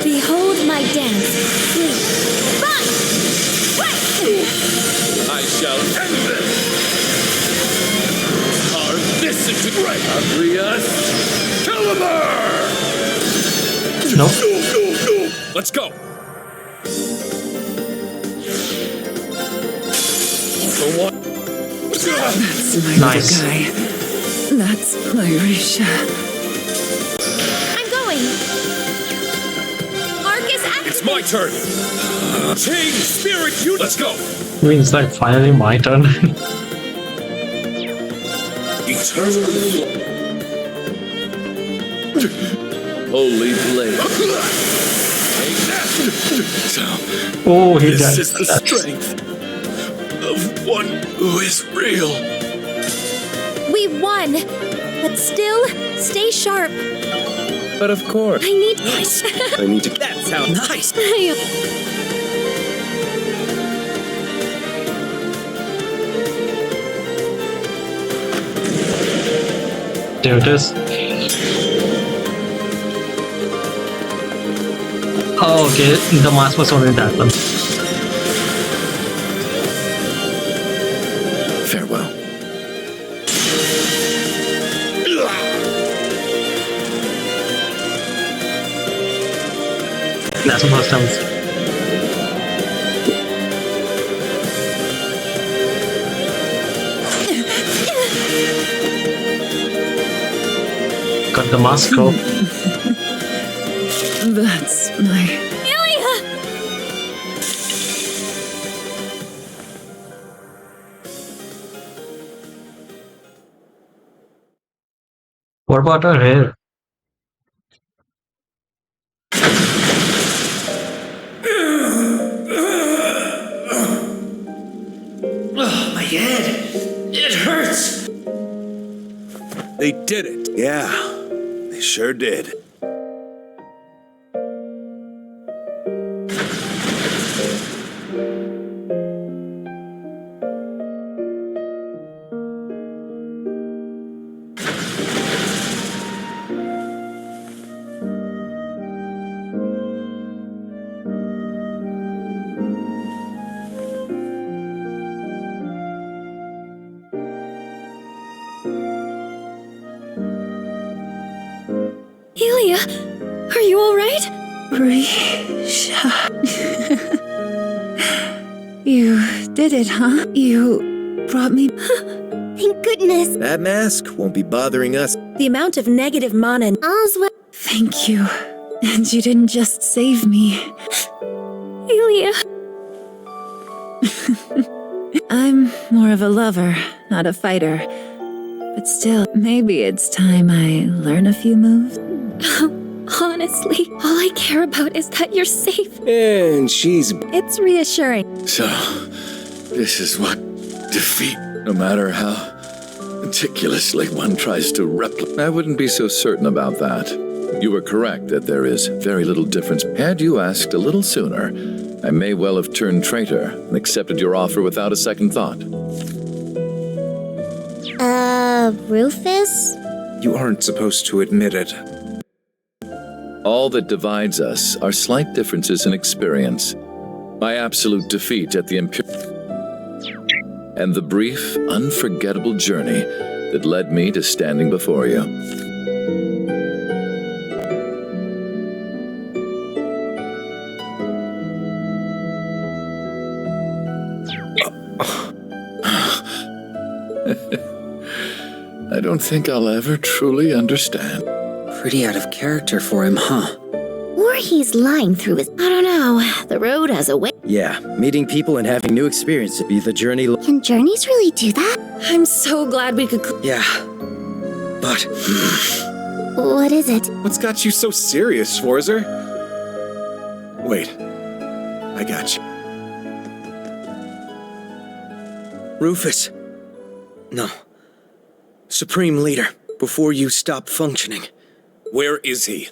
Behold my dance. Sleep. Run! Right! I shall end this. Carve this into great. Ugliest Caliber! No. Let's go. So what? That's my Nice. guy. That's my Risha. I'm going. Arcus activate. It's my turn. Change spirit. You. Let's go. Means like finally my turn. Eternally. Holy blade. So, Oh, he this died. is the strength of one who is real. We won. But still, stay sharp. But of course. I need. Nice. I need to. That sounds nice. There it is. Oh, okay. The mask was only that one. Farewell. That's the first time. Got the mask off. That's my. Ilya! What about her hair? Oh, my head. It hurts. They did it. Yeah, they sure did. Elia, are you alright? Risha. You did it, huh? You brought me. Thank goodness. That mask won't be bothering us. The amount of negative mana in All's well. Thank you. And you didn't just save me. Elia. I'm more of a lover, not a fighter. But still, maybe it's time I learn a few moves. Honestly, all I care about is that you're safe. And she's... It's reassuring. So, this is what defeat, no matter how meticulously one tries to replicate. I wouldn't be so certain about that. You were correct that there is very little difference. Had you asked a little sooner, I may well have turned traitor and accepted your offer without a second thought. Rufus? You aren't supposed to admit it. All that divides us are slight differences in experience. My absolute defeat at the and the brief, unforgettable journey that led me to standing before you. I don't think I'll ever truly understand. Pretty out of character for him, huh? Or he's lying through his... I don't know. The road has a way. Yeah, meeting people and having new experiences be the journey. Can journeys really do that? I'm so glad we could... Yeah. But... What is it? What's got you so serious, Schwarzer? Wait. I got you. Rufus. No. Supreme Leader, before you stop functioning. Where is he?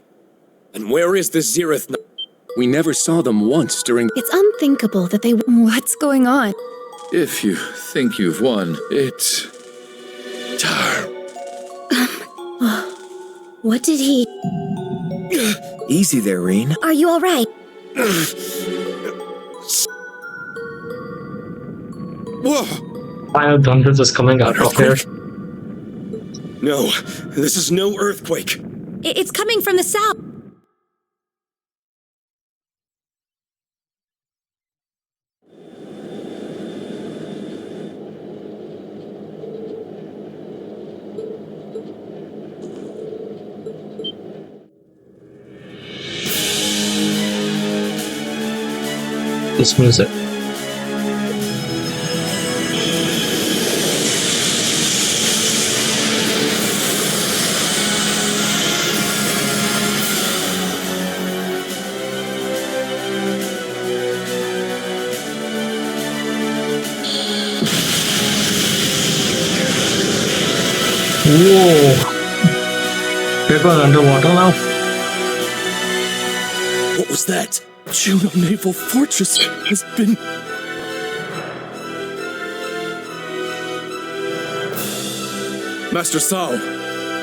And where is the Zereth? We never saw them once during... It's unthinkable that they... What's going on? If you think you've won, it's... Tar. What did he... Easy there, Reen. Are you alright? Whoa! Final thunder is coming out of here. No, this is no earthquake. It's coming from the south. This music. Whoa! We're going underwater now? What was that? Juno Naval Fortress has been... Master Sao!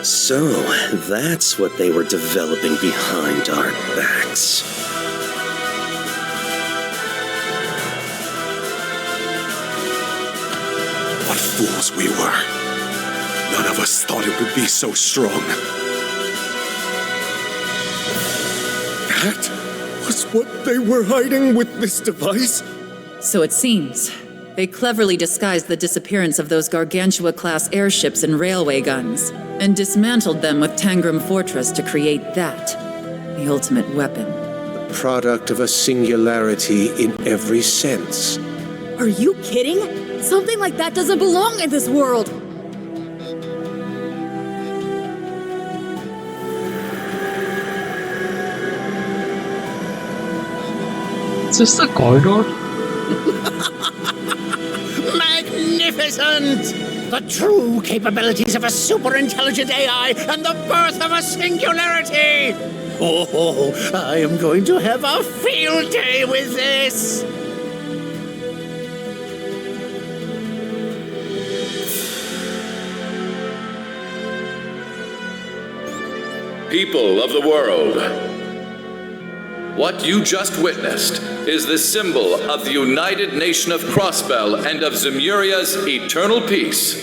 So, that's what they were developing behind our backs. What fools we were. None of us thought it would be so strong. That was what they were hiding with this device? So it seems. They cleverly disguised the disappearance of those Gargantua-class airships and railway guns, and dismantled them with Tangram Fortress to create that, the ultimate weapon. The product of a singularity in every sense. Are you kidding? Something like that doesn't belong in this world! Is this the corridor? Magnificent! The true capabilities of a super-intelligent AI and the birth of a singularity! Oh, I am going to have a field day with this! People of the world, what you just witnessed is the symbol of the United Nation of Crossbell and of Zemuria's eternal peace.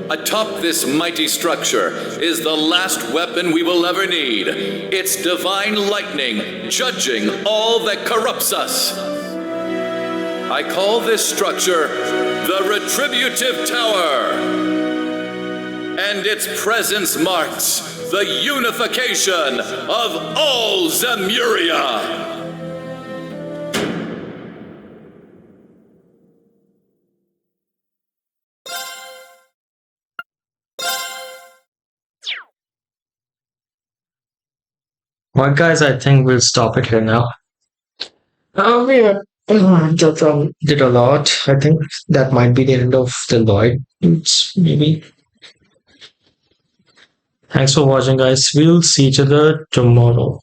Atop this mighty structure is the last weapon we will ever need. It's divine lightning, judging all that corrupts us. I call this structure the Retributive Tower. And its presence marks the unification of all Zemuria! Well, guys, I think we'll stop it here now. We did a lot. I think that might be the end of the Lloyd. Maybe. Thanks for watching, guys. We'll see each other tomorrow.